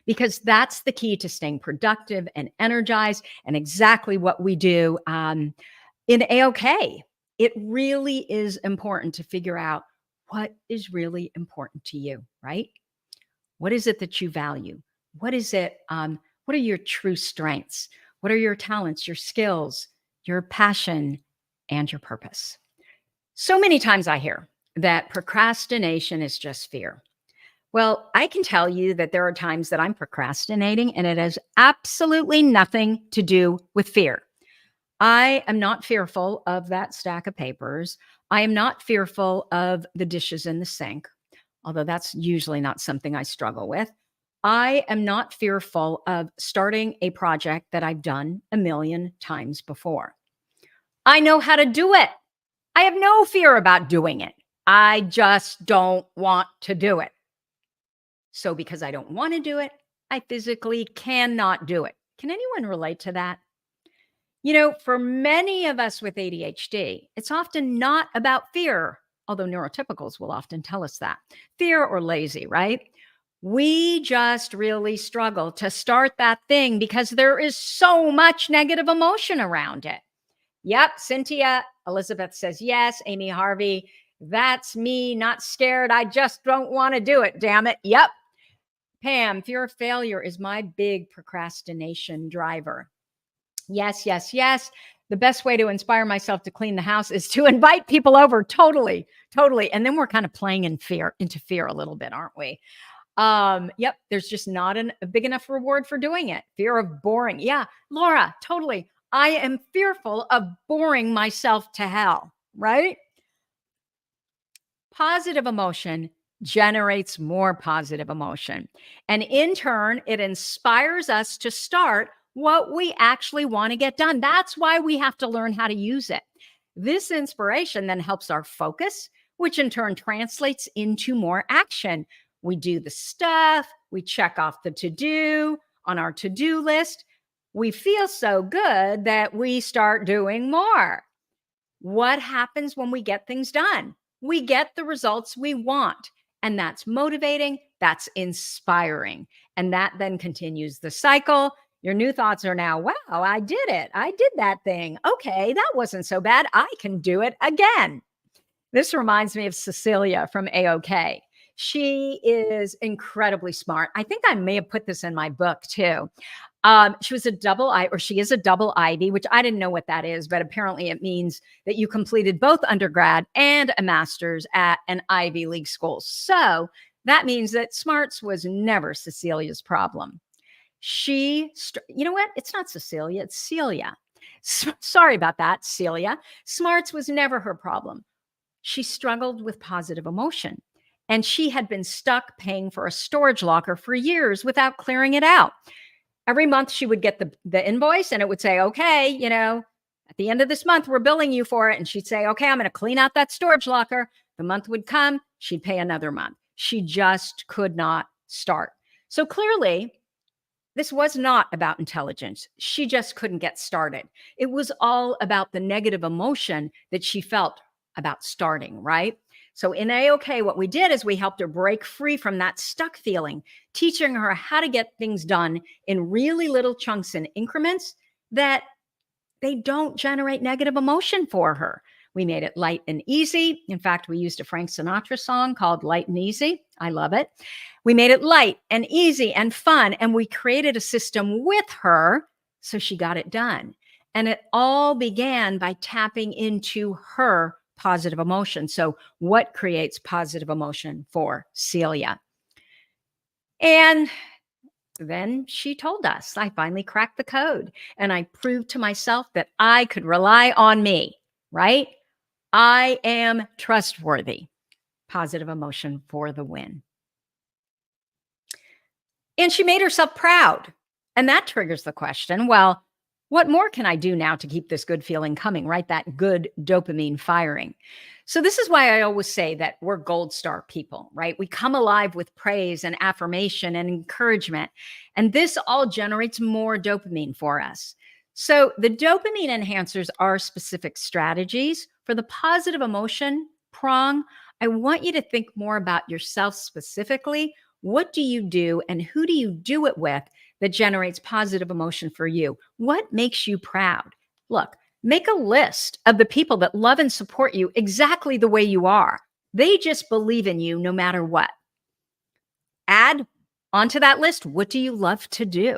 Because that's the key to staying productive and energized, and exactly what we do in A-OK. It really is important to figure out what is really important to you, right? What is it that you value? What is it? What are your true strengths? What are your talents, your skills, your passion, and your purpose? So many times I hear that procrastination is just fear. Well, I can tell you that there are times that I'm procrastinating, and it has absolutely nothing to do with fear. I am not fearful of that stack of papers. I am not fearful of the dishes in the sink, although that's usually not something I struggle with. I am not fearful of starting a project that I've done a million times before. I know how to do it. I have no fear about doing it. I just don't want to do it. So because I don't want to do it, I physically cannot do it. Can anyone relate to that? You know, for many of us with ADHD, it's often not about fear, although neurotypicals will often tell us that. Fear or lazy, right? We just really struggle to start that thing because there is so much negative emotion around it. Yep, Cynthia, Elizabeth says yes. Amy Harvey, that's me, not scared. I just don't want to do it, damn it. Yep. Pam, fear of failure is my big procrastination driver. Yes, yes, yes. The best way to inspire myself to clean the house is to invite people over. Totally, totally. And then we're kind of playing into fear a little bit, aren't we? Yep. There's just not a big enough reward for doing it. Fear of boring. Yeah. Laura, totally. I am fearful of boring myself to hell, right? Positive emotion generates more positive emotion. And in turn, it inspires us to start what we actually want to get done. That's why we have to learn how to use it. This inspiration then helps our focus, which in turn translates into more action. We do the stuff, we check off the to-do on our to-do list. We feel so good that we start doing more. What happens when we get things done? We get the results we want. And that's motivating, that's inspiring. And that then continues the cycle. Your new thoughts are now, wow, I did it. I did that thing. Okay, that wasn't so bad. I can do it again. This reminds me of Cecilia from AOK. She is incredibly smart. I think I may have put this in my book too. She was a double I, or she is a double Ivy, which I didn't know what that is, but apparently it means that you completed both undergrad and a master's at an Ivy League school. So that means that smarts was never Cecilia's problem. You know what? It's not Cecilia, it's Celia. Sorry about that, Celia. Smarts was never her problem. She struggled with positive emotion, and she had been stuck paying for a storage locker for years without clearing it out. Every month she would get the invoice and it would say, okay, at the end of this month, we're billing you for it. And she'd say, okay, I'm going to clean out that storage locker. The month would come, she'd pay another month. She just could not start. So clearly, this was not about intelligence. She just couldn't get started. It was all about the negative emotion that she felt about starting, right? So in AOK, what we did is we helped her break free from that stuck feeling, teaching her how to get things done in really little chunks and increments that they don't generate negative emotion for her. We made it light and easy. In fact, we used a Frank Sinatra song called Light and Easy. I love it. We made it light and easy and fun, and we created a system with her so she got it done. And it all began by tapping into her positive emotion. So what creates positive emotion for Celia? And then she told us, I finally cracked the code and I proved to myself that I could rely on me, right? I am trustworthy. Positive emotion for the win. And she made herself proud. And that triggers the question, well, what more can I do now to keep this good feeling coming, right? That good dopamine firing. So this is why I always say that we're gold star people, right? We come alive with praise and affirmation and encouragement. And this all generates more dopamine for us. So the dopamine enhancers are specific strategies. For the positive emotion prong, I want you to think more about yourself specifically. What do you do and who do you do it with that generates positive emotion for you? What makes you proud? Look, make a list of the people that love and support you exactly the way you are. They just believe in you no matter what. Add onto that list, what do you love to do?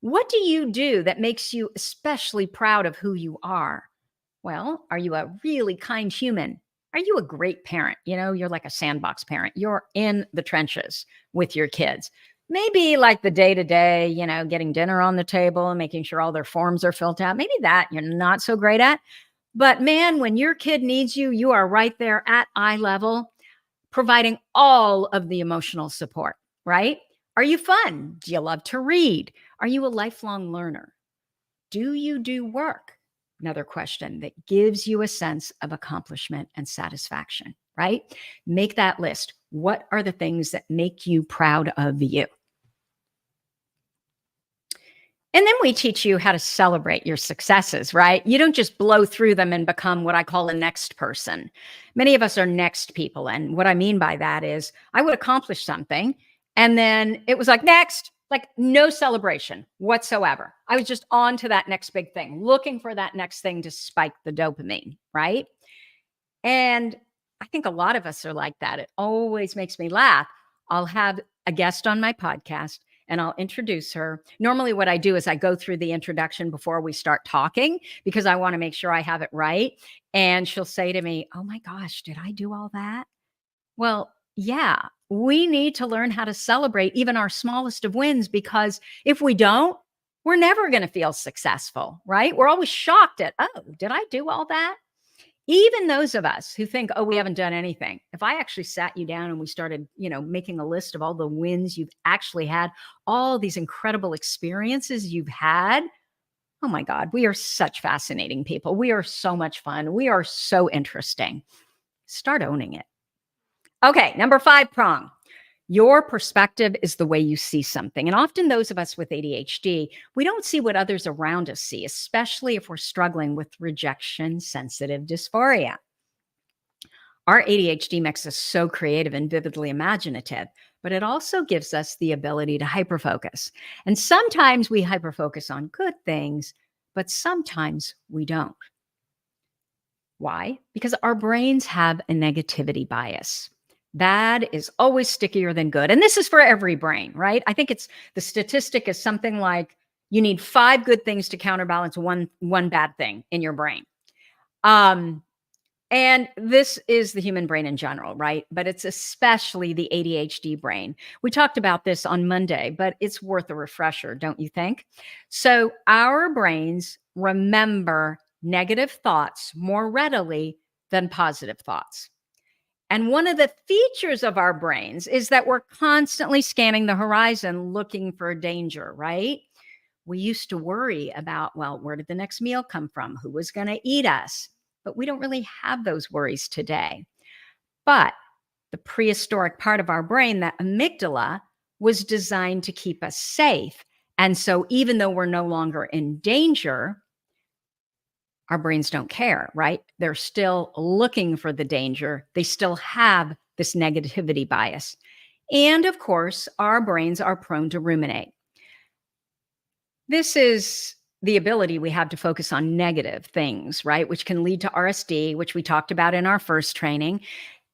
What do you do that makes you especially proud of who you are? Well, are you a really kind human? Are you a great parent? You're like a sandbox parent. You're in the trenches with your kids. Maybe like the day-to-day, getting dinner on the table and making sure all their forms are filled out. Maybe that you're not so great at. But man, when your kid needs you, you are right there at eye level, providing all of the emotional support, right? Are you fun? Do you love to read? Are you a lifelong learner? Do you do work? Another question that gives you a sense of accomplishment and satisfaction, right? Make that list. What are the things that make you proud of you? And then we teach you how to celebrate your successes, right? You don't just blow through them and become what I call a next person. Many of us are next people. And what I mean by that is I would accomplish something and then it was like, next, like no celebration whatsoever. I was just on to that next big thing, looking for that next thing to spike the dopamine, right? And I think a lot of us are like that. It always makes me laugh. I'll have a guest on my podcast and I'll introduce her. Normally what I do is I go through the introduction before we start talking because I want to make sure I have it right. And she'll say to me, oh my gosh, did I do all that? Well, yeah, we need to learn how to celebrate even our smallest of wins, because if we don't, we're never going to feel successful, right? We're always shocked at, oh, did I do all that? Even those of us who think, oh, we haven't done anything. If I actually sat you down and we started, making a list of all the wins you've actually had, all these incredible experiences you've had, oh my God, we are such fascinating people. We are so much fun. We are so interesting. Start owning it. Okay, number 5 prong. Your perspective is the way you see something. And often those of us with ADHD, we don't see what others around us see, especially if we're struggling with rejection sensitive dysphoria. Our ADHD makes us so creative and vividly imaginative, but it also gives us the ability to hyperfocus. And sometimes we hyperfocus on good things, but sometimes we don't. Why? Because our brains have a negativity bias. Bad is always stickier than good. And this is for every brain, right? I think the statistic is something like you need 5 good things to counterbalance one bad thing in your brain. And this is the human brain in general, right? But it's especially the ADHD brain. We talked about this on Monday, but it's worth a refresher, don't you think? So our brains remember negative thoughts more readily than positive thoughts. And one of the features of our brains is that we're constantly scanning the horizon looking for danger, right? We used to worry about, well, where did the next meal come from? Who was going to eat us? But we don't really have those worries today. But the prehistoric part of our brain, that amygdala, was designed to keep us safe. And so even though we're no longer in danger, our brains don't care, right? They're still looking for the danger. They still have this negativity bias. And of course, our brains are prone to ruminate. This is the ability we have to focus on negative things, right? Which can lead to RSD, which we talked about in our first training.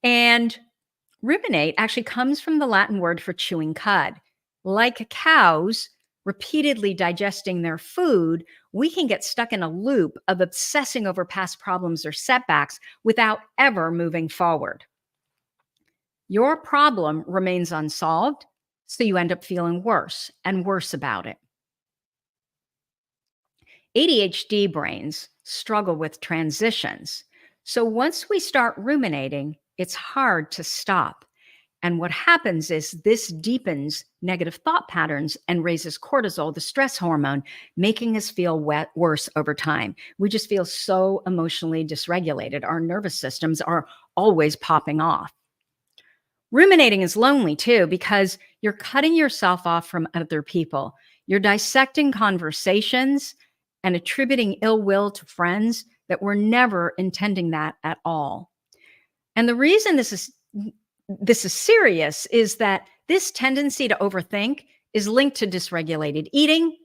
And ruminate actually comes from the Latin word for chewing cud. Like cows repeatedly digesting their food, we can get stuck in a loop of obsessing over past problems or setbacks without ever moving forward. Your problem remains unsolved, so you end up feeling worse and worse about it. ADHD brains struggle with transitions. So once we start ruminating, it's hard to stop. And what happens is this deepens negative thought patterns and raises cortisol, the stress hormone, making us feel worse over time. We just feel so emotionally dysregulated. Our nervous systems are always popping off. Ruminating is lonely too, because you're cutting yourself off from other people. You're dissecting conversations and attributing ill will to friends that were never intending that at all. And the reason this is serious is that this tendency to overthink is linked to dysregulated eating,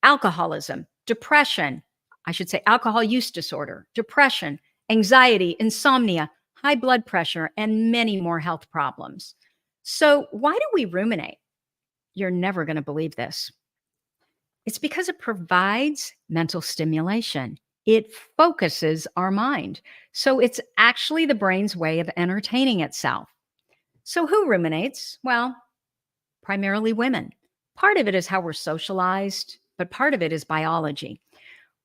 alcoholism, depression, I should say alcohol use disorder, depression, anxiety, insomnia, high blood pressure, and many more health problems. So why do we ruminate? You're never going to believe this. It's because it provides mental stimulation. It focuses our mind. So it's actually the brain's way of entertaining itself. So who ruminates? Well, primarily women. Part of it is how we're socialized, but part of it is biology.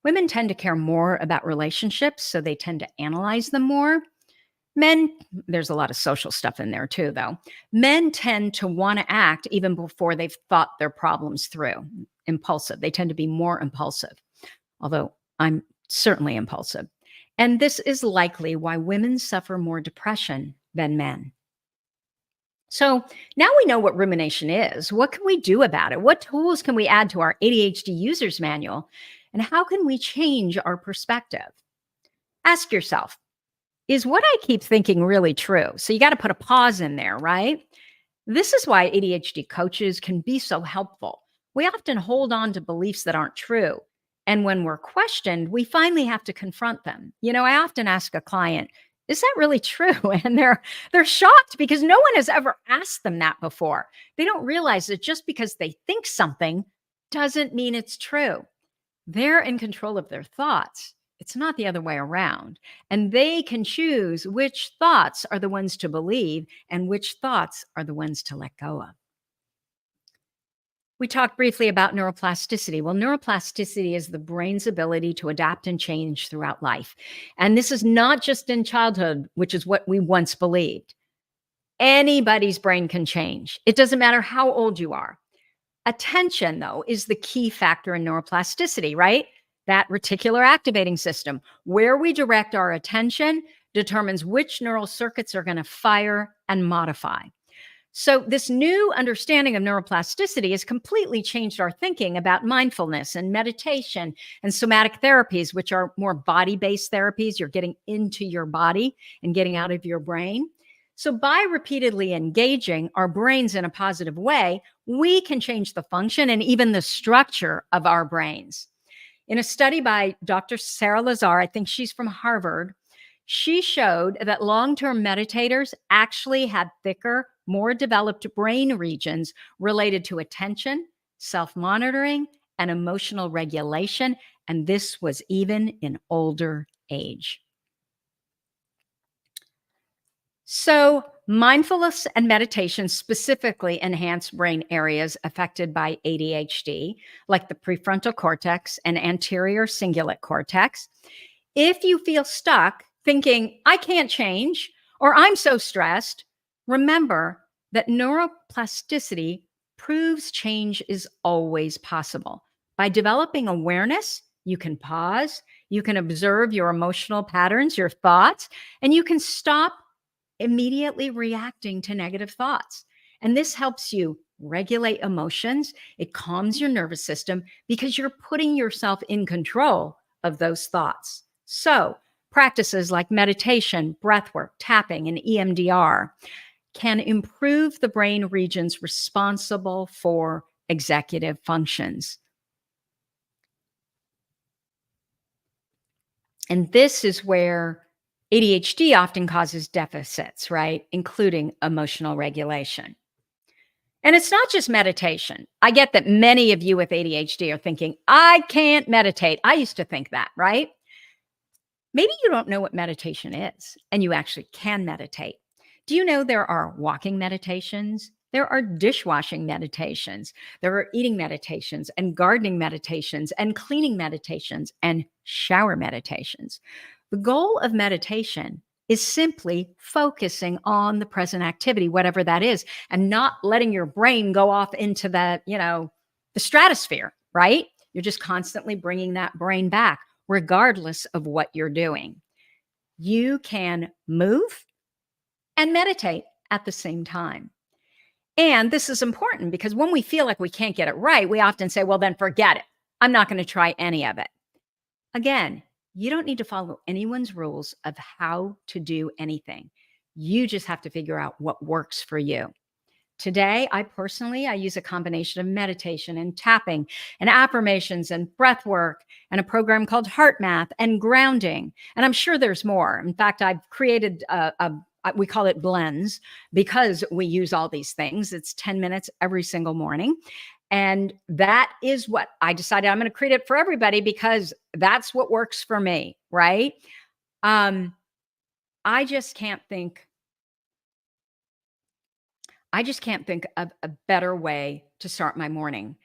Women tend to care more about relationships, so they tend to analyze them more. Men, there's a lot of social stuff in there too, though. Men tend to want to act even before they've thought their problems through. Impulsive. They tend to be more impulsive, although I'm certainly impulsive. And this is likely why women suffer more depression than men. So now we know what rumination is. What can we do about it? What tools can we add to our ADHD user's manual? And how can we change our perspective? Ask yourself, is what I keep thinking really true? So you got to put a pause in there, right? This is why ADHD coaches can be so helpful. We often hold on to beliefs that aren't true. And when we're questioned, we finally have to confront them. I often ask a client, is that really true? And they're shocked because no one has ever asked them that before. They don't realize that just because they think something doesn't mean it's true. They're in control of their thoughts. It's not the other way around. And they can choose which thoughts are the ones to believe and which thoughts are the ones to let go of. We talked briefly about neuroplasticity. Well, neuroplasticity is the brain's ability to adapt and change throughout life. And this is not just in childhood, which is what we once believed. Anybody's brain can change. It doesn't matter how old you are. Attention, though, is the key factor in neuroplasticity, right? That reticular activating system. Where we direct our attention determines which neural circuits are going to fire and modify. So, this new understanding of neuroplasticity has completely changed our thinking about mindfulness and meditation and somatic therapies, which are more body based therapies. You're getting into your body and getting out of your brain. So, by repeatedly engaging our brains in a positive way, we can change the function and even the structure of our brains. In a study by Dr. Sarah Lazar, I think she's from Harvard, she showed that long-term meditators actually had thicker, more developed brain regions related to attention, self-monitoring, and emotional regulation. And this was even in older age. So, mindfulness and meditation specifically enhance brain areas affected by ADHD, like the prefrontal cortex and anterior cingulate cortex. If you feel stuck thinking, I can't change, or I'm so stressed, remember that neuroplasticity proves change is always possible. By developing awareness, you can pause, you can observe your emotional patterns, your thoughts, and you can stop immediately reacting to negative thoughts. And this helps you regulate emotions. It calms your nervous system because you're putting yourself in control of those thoughts. So, practices like meditation, breathwork, tapping, and EMDR can improve the brain regions responsible for executive functions. And this is where ADHD often causes deficits, right? Including emotional regulation. And it's not just meditation. I get that many of you with ADHD are thinking, I can't meditate. I used to think that, right? Maybe you don't know what meditation is and you actually can meditate. Do you know there are walking meditations? There are dishwashing meditations. There are eating meditations and gardening meditations and cleaning meditations and shower meditations. The goal of meditation is simply focusing on the present activity, whatever that is, and not letting your brain go off into the stratosphere, right? You're just constantly bringing that brain back, regardless of what you're doing. You can move and meditate at the same time. And this is important because when we feel like we can't get it right, we often say, well, then forget it. I'm not going to try any of it. Again, you don't need to follow anyone's rules of how to do anything. You just have to figure out what works for you. Today, I use a combination of meditation and tapping and affirmations and breath work and a program called Heart Math and grounding. And I'm sure there's more. In fact, I've created we call it blends because we use all these things. It's 10 minutes every single morning. And that is what I decided I'm going to create it for everybody because that's what works for me, right? I just can't think of a better way to start my morning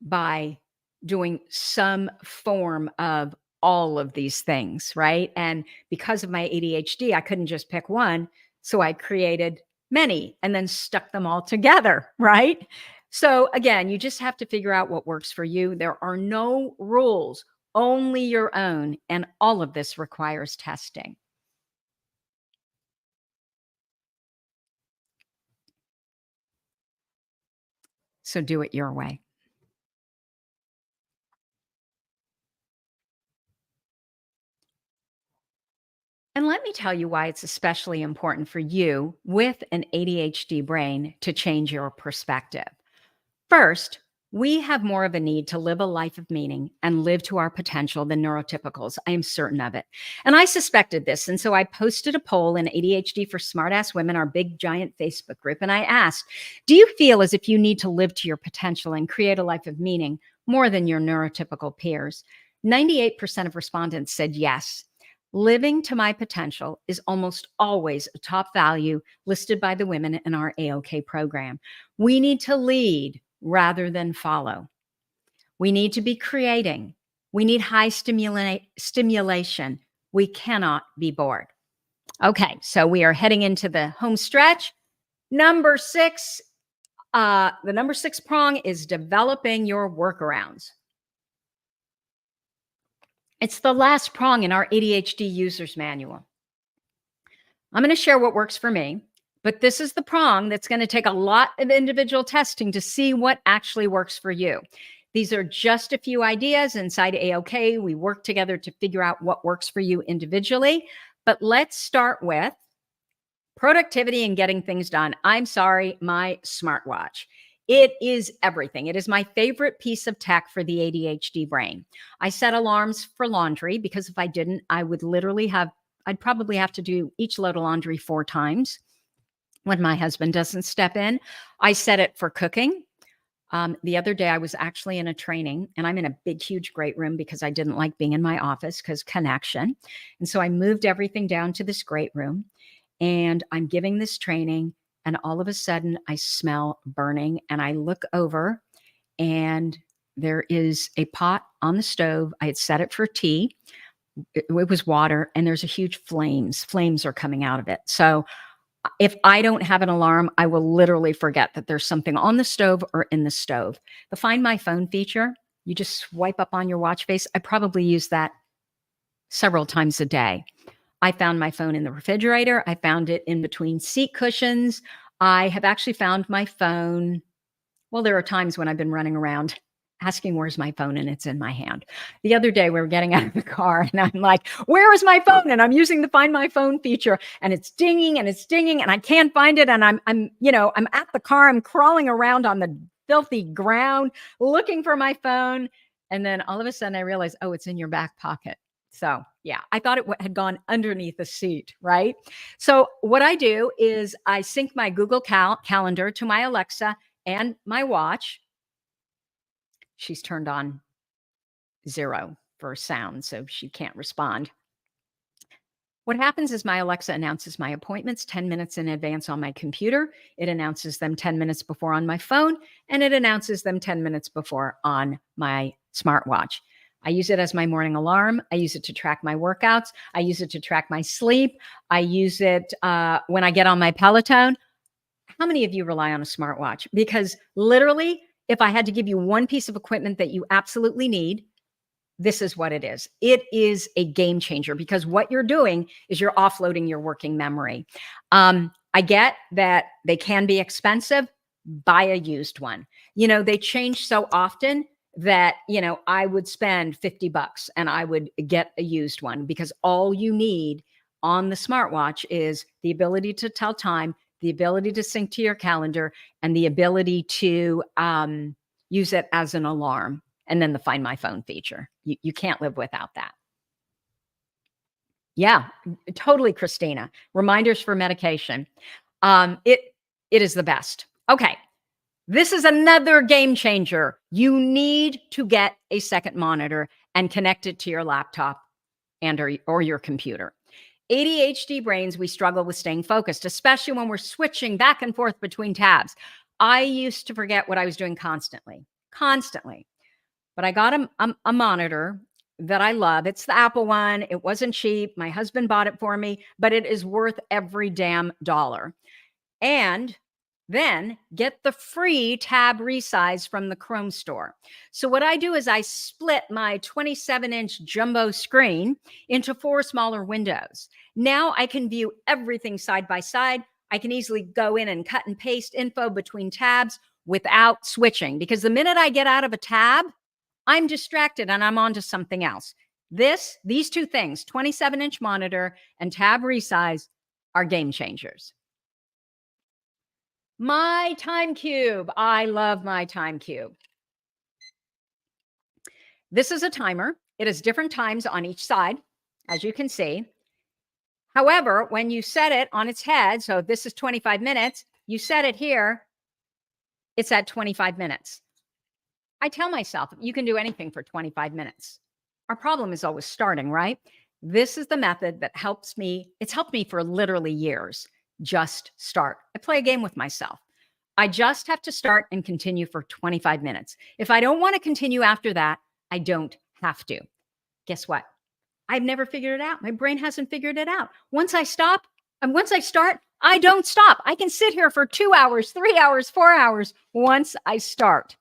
by doing some form of all of these things, right? And because of my ADHD, I couldn't just pick one. So I created many and then stuck them all together, right? So again, you just have to figure out what works for you. There are no rules, only your own. And all of this requires testing. So do it your way. And let me tell you why it's especially important for you with an ADHD brain to change your perspective. First, we have more of a need to live a life of meaning and live to our potential than neurotypicals. I am certain of it. And I suspected this. And so I posted a poll in ADHD for Smartass Women, our big giant Facebook group. And I asked, do you feel as if you need to live to your potential and create a life of meaning more than your neurotypical peers? 98% of respondents said yes. Living to my potential is almost always a top value listed by the women in our AOK program. We need to lead rather than follow. We need to be creating. We need high stimulation. We cannot be bored. Okay, so we are heading into the home stretch. Number 6, the number 6 prong is developing your workarounds. It's the last prong in our ADHD user's manual. I'm going to share what works for me, but this is the prong that's going to take a lot of individual testing to see what actually works for you. These are just a few ideas inside AOK. We work together to figure out what works for you individually. But let's start with productivity and getting things done. I'm sorry, my smartwatch. It is everything. It is my favorite piece of tech for the ADHD brain. I set alarms for laundry because if I didn't, I'd probably have to do each load of laundry 4 times when my husband doesn't step in. I set it for cooking. The other day I was actually in a training and I'm in a big, huge, great room because I didn't like being in my office because connection. And so I moved everything down to this great room and I'm giving this training and all of a sudden I smell burning and I look over and there is a pot on the stove. I had set it for tea. It was water and there's a huge flames. Flames are coming out of it. So if I don't have an alarm, I will literally forget that there's something on the stove or in the stove. The Find My Phone feature, you just swipe up on your watch face. I probably use that several times a day. I found my phone in the refrigerator. I found it in between seat cushions. I have actually found my phone. Well, there are times when I've been running around asking where's my phone and it's in my hand. The other day we were getting out of the car and I'm like, where is my phone? And I'm using the Find My Phone feature and it's dinging and I can't find it. And I'm at the car, I'm crawling around on the filthy ground looking for my phone. And then all of a sudden I realized, oh, it's in your back pocket. So yeah, I thought it had gone underneath the seat, right? So what I do is I sync my Google Calendar to my Alexa and my watch. She's turned on 0 for sound, so she can't respond. What happens is my Alexa announces my appointments 10 minutes in advance on my computer. It announces them 10 minutes before on my phone, and it announces them 10 minutes before on my smartwatch. I use it as my morning alarm. I use it to track my workouts. I use it to track my sleep. I use it when I get on my Peloton. How many of you rely on a smartwatch? Because literally, if I had to give you one piece of equipment that you absolutely need, this is what it is. It is a game changer because what you're doing is you're offloading your working memory. I get that they can be expensive. Buy a used one. They change so often that, I would spend $50 and I would get a used one because all you need on the smartwatch is the ability to tell time, the ability to sync to your calendar, and the ability to use it as an alarm, and then the Find My Phone feature. You can't live without that. Yeah, totally, Christina. Reminders for medication. It is the best. Okay, this is another game changer. You need to get a second monitor and connect it to your laptop or your computer. ADHD brains, we struggle with staying focused, especially when we're switching back and forth between tabs. I used to forget what I was doing constantly. But I got a monitor that I love. It's the Apple one. It wasn't cheap. My husband bought it for me, but it is worth every damn dollar. And then get the free tab resize from the Chrome store. So what I do is I split my 27-inch jumbo screen into 4 smaller windows. Now I can view everything side by side. I can easily go in and cut and paste info between tabs without switching because the minute I get out of a tab, I'm distracted and I'm on to something else. These 2 things, 27-inch monitor and tab resize, are game changers. My time cube. I love my time cube. This is a timer. It has different times on each side, as you can see. However, when you set it on its head, so this is 25 minutes, you set it here, it's at 25 minutes. I tell myself, you can do anything for 25 minutes. Our problem is always starting, right? This is the method that helps me. It's helped me for literally years. Just start. I play a game with myself. I just have to start and continue for 25 minutes. If I don't want to continue after that, I don't have to. Guess what? I've never figured it out. My brain hasn't figured it out. Once I stop and once I start, I don't stop. I can sit here for 2 hours, 3 hours, 4 hours once I start.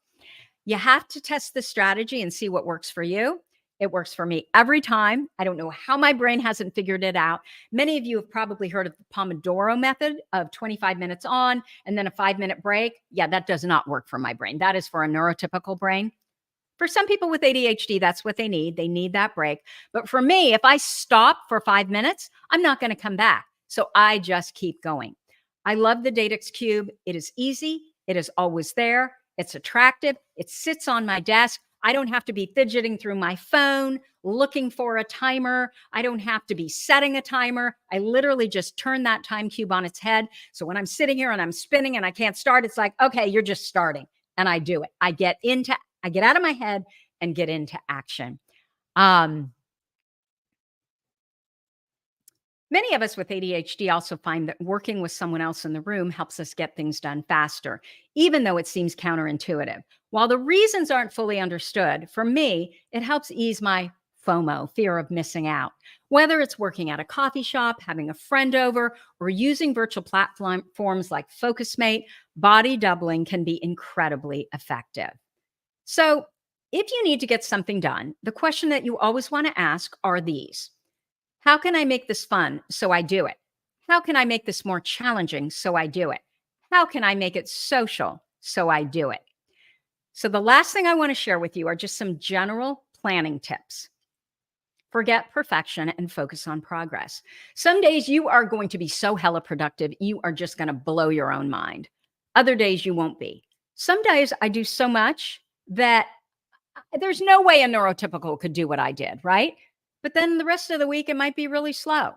You have to test the strategy and see what works for you. It works for me every time. I don't know how my brain hasn't figured it out. Many of you have probably heard of the Pomodoro method of 25 minutes on and then a 5-minute break. Yeah, that does not work for my brain. That is for a neurotypical brain. For some people with ADHD, that's what they need. They need that break. But for me, if I stop for 5 minutes, I'm not going to come back. So I just keep going. I love the Datix Cube. It is easy. It is always there. It's attractive. It sits on my desk. I don't have to be fidgeting through my phone, looking for a timer. I don't have to be setting a timer. I literally just turn that time cube on its head. So when I'm sitting here and I'm spinning and I can't start, it's like, okay, you're just starting. And I do it. I get out of my head and get into action. Many of us with ADHD also find that working with someone else in the room helps us get things done faster, even though it seems counterintuitive. While the reasons aren't fully understood, for me, it helps ease my FOMO, fear of missing out. Whether it's working at a coffee shop, having a friend over, or using virtual platforms like FocusMate, body doubling can be incredibly effective. So if you need to get something done, the question that you always want to ask are these. How can I make this fun so I do it? How can I make this more challenging so I do it? How can I make it social so I do it? So the last thing I want to share with you are just some general planning tips. Forget perfection and focus on progress. Some days you are going to be so hella productive, you are just going to blow your own mind. Other days you won't be. Some days I do so much that there's no way a neurotypical could do what I did, right? But then the rest of the week, it might be really slow.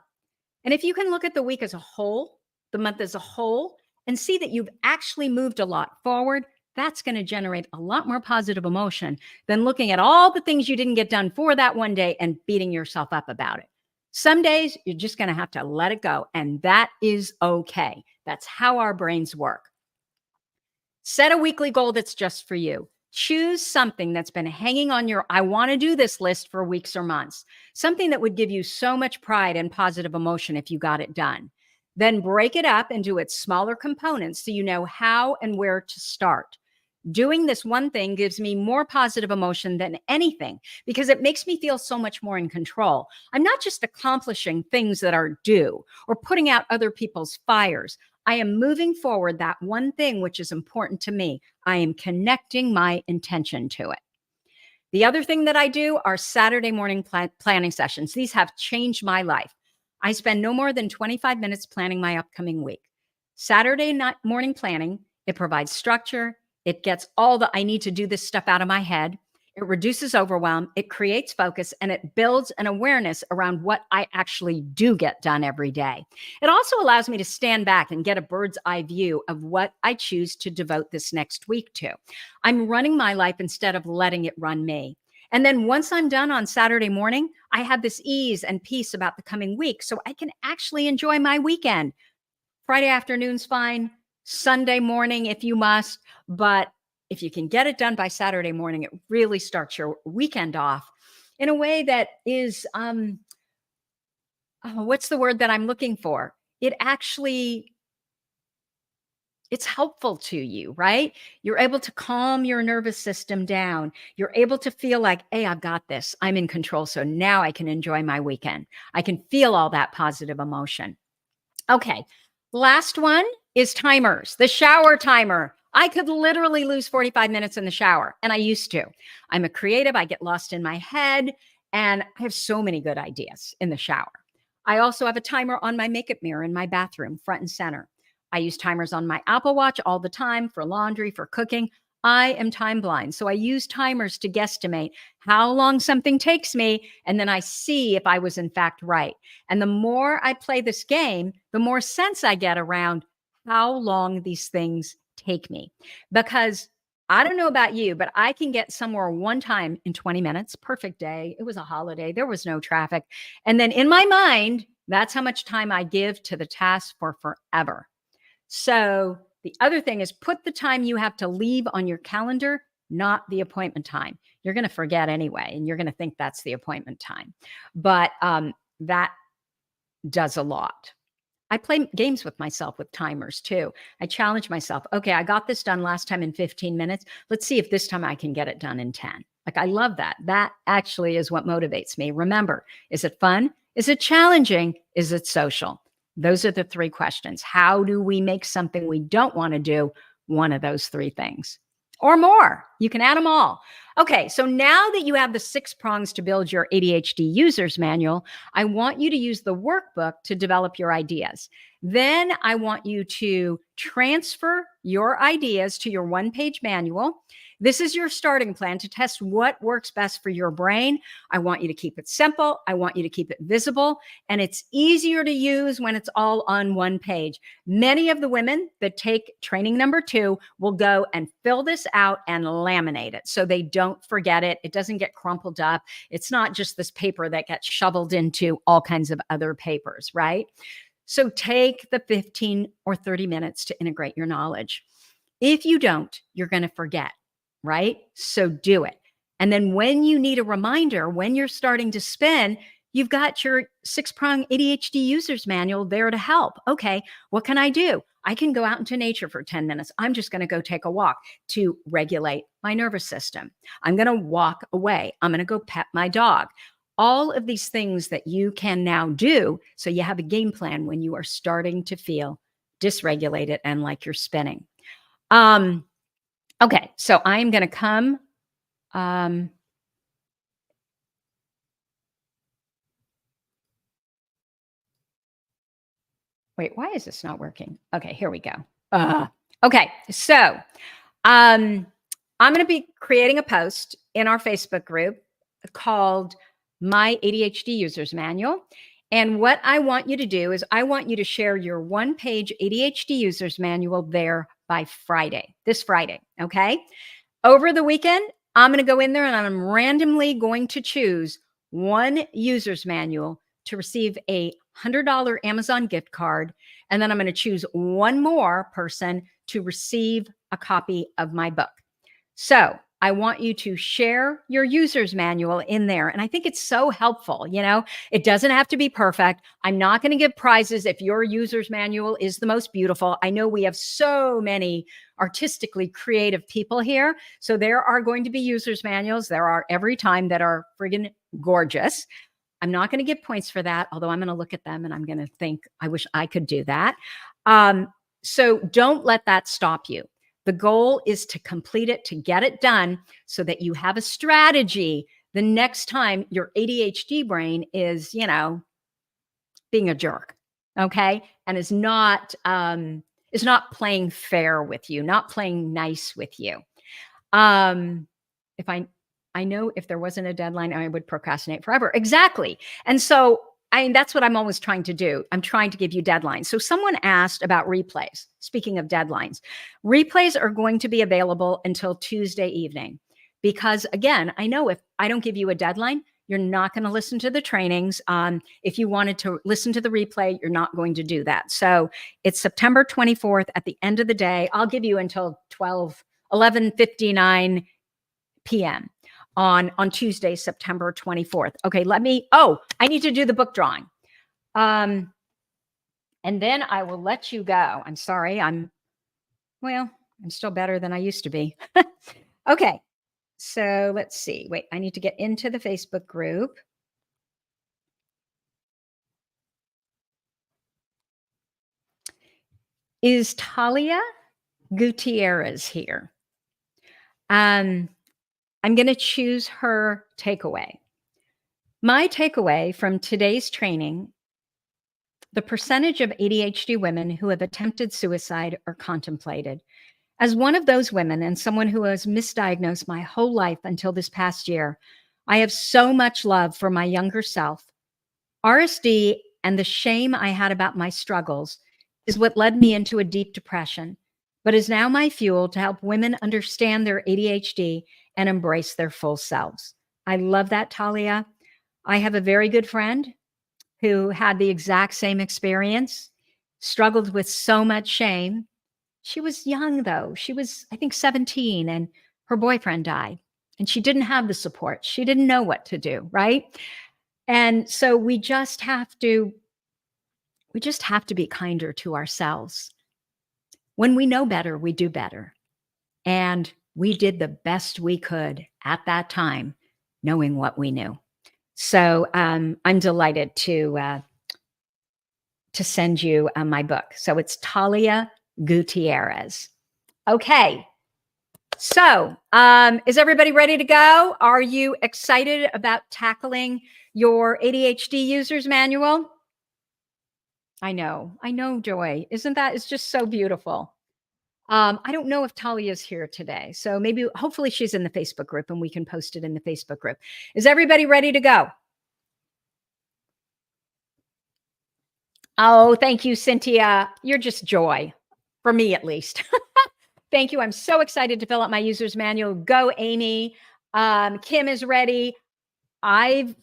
And if you can look at the week as a whole, the month as a whole, and see that you've actually moved a lot forward, that's going to generate a lot more positive emotion than looking at all the things you didn't get done for that one day and beating yourself up about it. Some days you're just going to have to let it go, and that is okay. That's how our brains work. Set a weekly goal that's just for you. Choose something that's been hanging on your I want to do this list for weeks or months, something that would give you so much pride and positive emotion if you got it done. Then break it up into its smaller components so you know how and where to start. Doing this one thing gives me more positive emotion than anything because it makes me feel so much more in control. I'm not just accomplishing things that are due or putting out other people's fires. I am moving forward that one thing which is important to me. I am connecting my intention to it. The other thing that I do are Saturday morning planning sessions. These have changed my life. I spend no more than 25 minutes planning my upcoming week. Saturday night morning planning, it provides structure. It gets all the I need to do this stuff out of my head. It reduces overwhelm. It creates focus, and it builds an awareness around what I actually do get done every day. It also allows me to stand back and get a bird's eye view of what I choose to devote this next week to. I'm running my life instead of letting it run me. And then once I'm done on Saturday morning, I have this ease and peace about the coming week, so I can actually enjoy my weekend. Friday afternoon's fine. Sunday morning, if you must, but if you can get it done by Saturday morning, it really starts your weekend off in a way that is, what's the word that I'm looking for? It's helpful to you, right? You're able to calm your nervous system down. You're able to feel like, hey, I've got this. I'm in control. So now I can enjoy my weekend. I can feel all that positive emotion. Okay. Last one is timers, the shower timer. I could literally lose 45 minutes in the shower, and I used to. I'm a creative. I get lost in my head, and I have so many good ideas in the shower. I also have a timer on my makeup mirror in my bathroom, front and center. I use timers on my Apple Watch all the time for laundry, for cooking. I am time blind, so I use timers to guesstimate how long something takes me, and then I see if I was in fact right. And the more I play this game, the more sense I get around how long these things take me. Because I don't know about you, but I can get somewhere one time in 20 minutes, perfect day. It was a holiday. There was no traffic. And then in my mind, that's how much time I give to the task for forever. So The other thing is put the time you have to leave on your calendar, not the appointment time. You're going to forget anyway, and you're going to think that's the appointment time. But that does a lot. I play games with myself with timers too. I challenge myself. Okay, I got this done last time in 15 minutes. Let's see if this time I can get it done in 10. Like, I love that. That actually is what motivates me. Remember, is it fun? Is it challenging? Is it social? Those are the three questions. How do we make something we don't want to do one of those three things? Or more. You can add them all. Okay, so now that you have the 6 prongs to build your ADHD user's manual, I want you to use the workbook to develop your ideas. Then I want you to transfer your ideas to your 1-page manual. This is your starting plan to test what works best for your brain. I want you to keep it simple. I want you to keep it visible. And it's easier to use when it's all on one page. Many of the women that take training number 2 will go and fill this out and laminate it so they don't forget it. It doesn't get crumpled up. It's not just this paper that gets shoveled into all kinds of other papers, right? So take the 15 or 30 minutes to integrate your knowledge. If you don't, you're going to forget, right? So do it. And then when you need a reminder, when you're starting to spin, you've got your 6-prong ADHD user's manual there to help. Okay, what can I do? I can go out into nature for 10 minutes. I'm just going to go take a walk to regulate my nervous system. I'm going to walk away. I'm going to go pet my dog. All of these things that you can now do so you have a game plan when you are starting to feel dysregulated and like you're spinning. Okay, so I'm going to come. Wait, why is this not working? Okay, here we go. Okay, so I'm going to be creating a post in our Facebook group called My ADHD User's Manual. And what I want you to do is I want you to share your 1-page ADHD User's Manual there by Friday, this Friday, okay? Over the weekend, I'm going to go in there and I'm randomly going to choose one user's manual to receive a $100 Amazon gift card. And then I'm going to choose one more person to receive a copy of my book. So I want you to share your user's manual in there. And I think it's so helpful. You know, it doesn't have to be perfect. I'm not going to give prizes if your user's manual is the most beautiful. I know we have so many artistically creative people here. So there are going to be user's manuals. There are every time that are friggin' gorgeous. I'm not going to give points for that, although I'm going to look at them and I'm going to think, I wish I could do that. So don't let that stop you. The goal is to complete it, to get it done so that you have a strategy the next time your ADHD brain is, you know, being a jerk, okay? And is not playing fair with you, not playing nice with you. If I know if there wasn't a deadline, I would procrastinate forever. Exactly. And so that's what I'm always trying to do. I'm trying to give you deadlines. So someone asked about replays. Speaking of deadlines, replays are going to be available until Tuesday evening because, again, I know if I don't give you a deadline, you're not going to listen to the trainings. If you wanted to listen to the replay, you're not going to do that. So it's September 24th at the end of the day. I'll give you until 11:59 p.m. on Tuesday, September 24th. Okay, I need to do the book drawing. And then I will let you go. I'm sorry. I'm still better than I used to be. Okay, so let's see. Wait, I need to get into the Facebook group. Is Talia Gutierrez here? I'm going to choose her takeaway. My takeaway from today's training: the percentage of ADHD women who have attempted suicide or contemplated. As one of those women and someone who was misdiagnosed my whole life until this past year, I have so much love for my younger self. RSD and the shame I had about my struggles is what led me into a deep depression, but is now my fuel to help women understand their ADHD and embrace their full selves. I love that, Talia. I have a very good friend who had the exact same experience, struggled with so much shame, She was young, though. She was, I think, 17, and her boyfriend died, and she didn't have the support. She didn't know what to do, right? And so we just have to be kinder to ourselves. When we know better, we do better. And we did the best we could at that time, knowing what we knew. So I'm delighted to send you my book. So it's Talia Gutierrez. Okay. So is everybody ready to go? Are you excited about tackling your ADHD user's manual? I know, Joy. It's just so beautiful. I don't know if Talia is here today. So maybe, hopefully she's in the Facebook group and we can post it in the Facebook group. Is everybody ready to go? Oh, thank you, Cynthia. You're just joy, for me at least. Thank you. I'm so excited to fill out my user's manual. Go, Amy. Kim is ready. Eve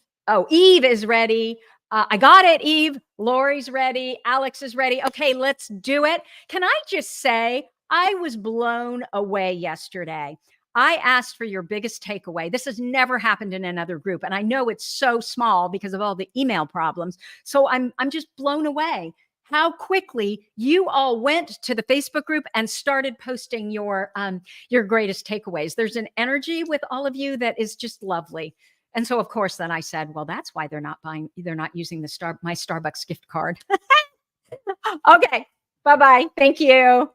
is ready. I got it, Eve. Lori's ready. Alex is ready. Okay, let's do it. Can I just say, I was blown away yesterday. I asked for your biggest takeaway. This has never happened in another group. And I know it's so small because of all the email problems. So I'm just blown away how quickly you all went to the Facebook group and started posting your greatest takeaways. There's an energy with all of you that is just lovely. And so, of course, then I said, well, that's why they're not using my Starbucks gift card. Okay. Bye-bye. Thank you.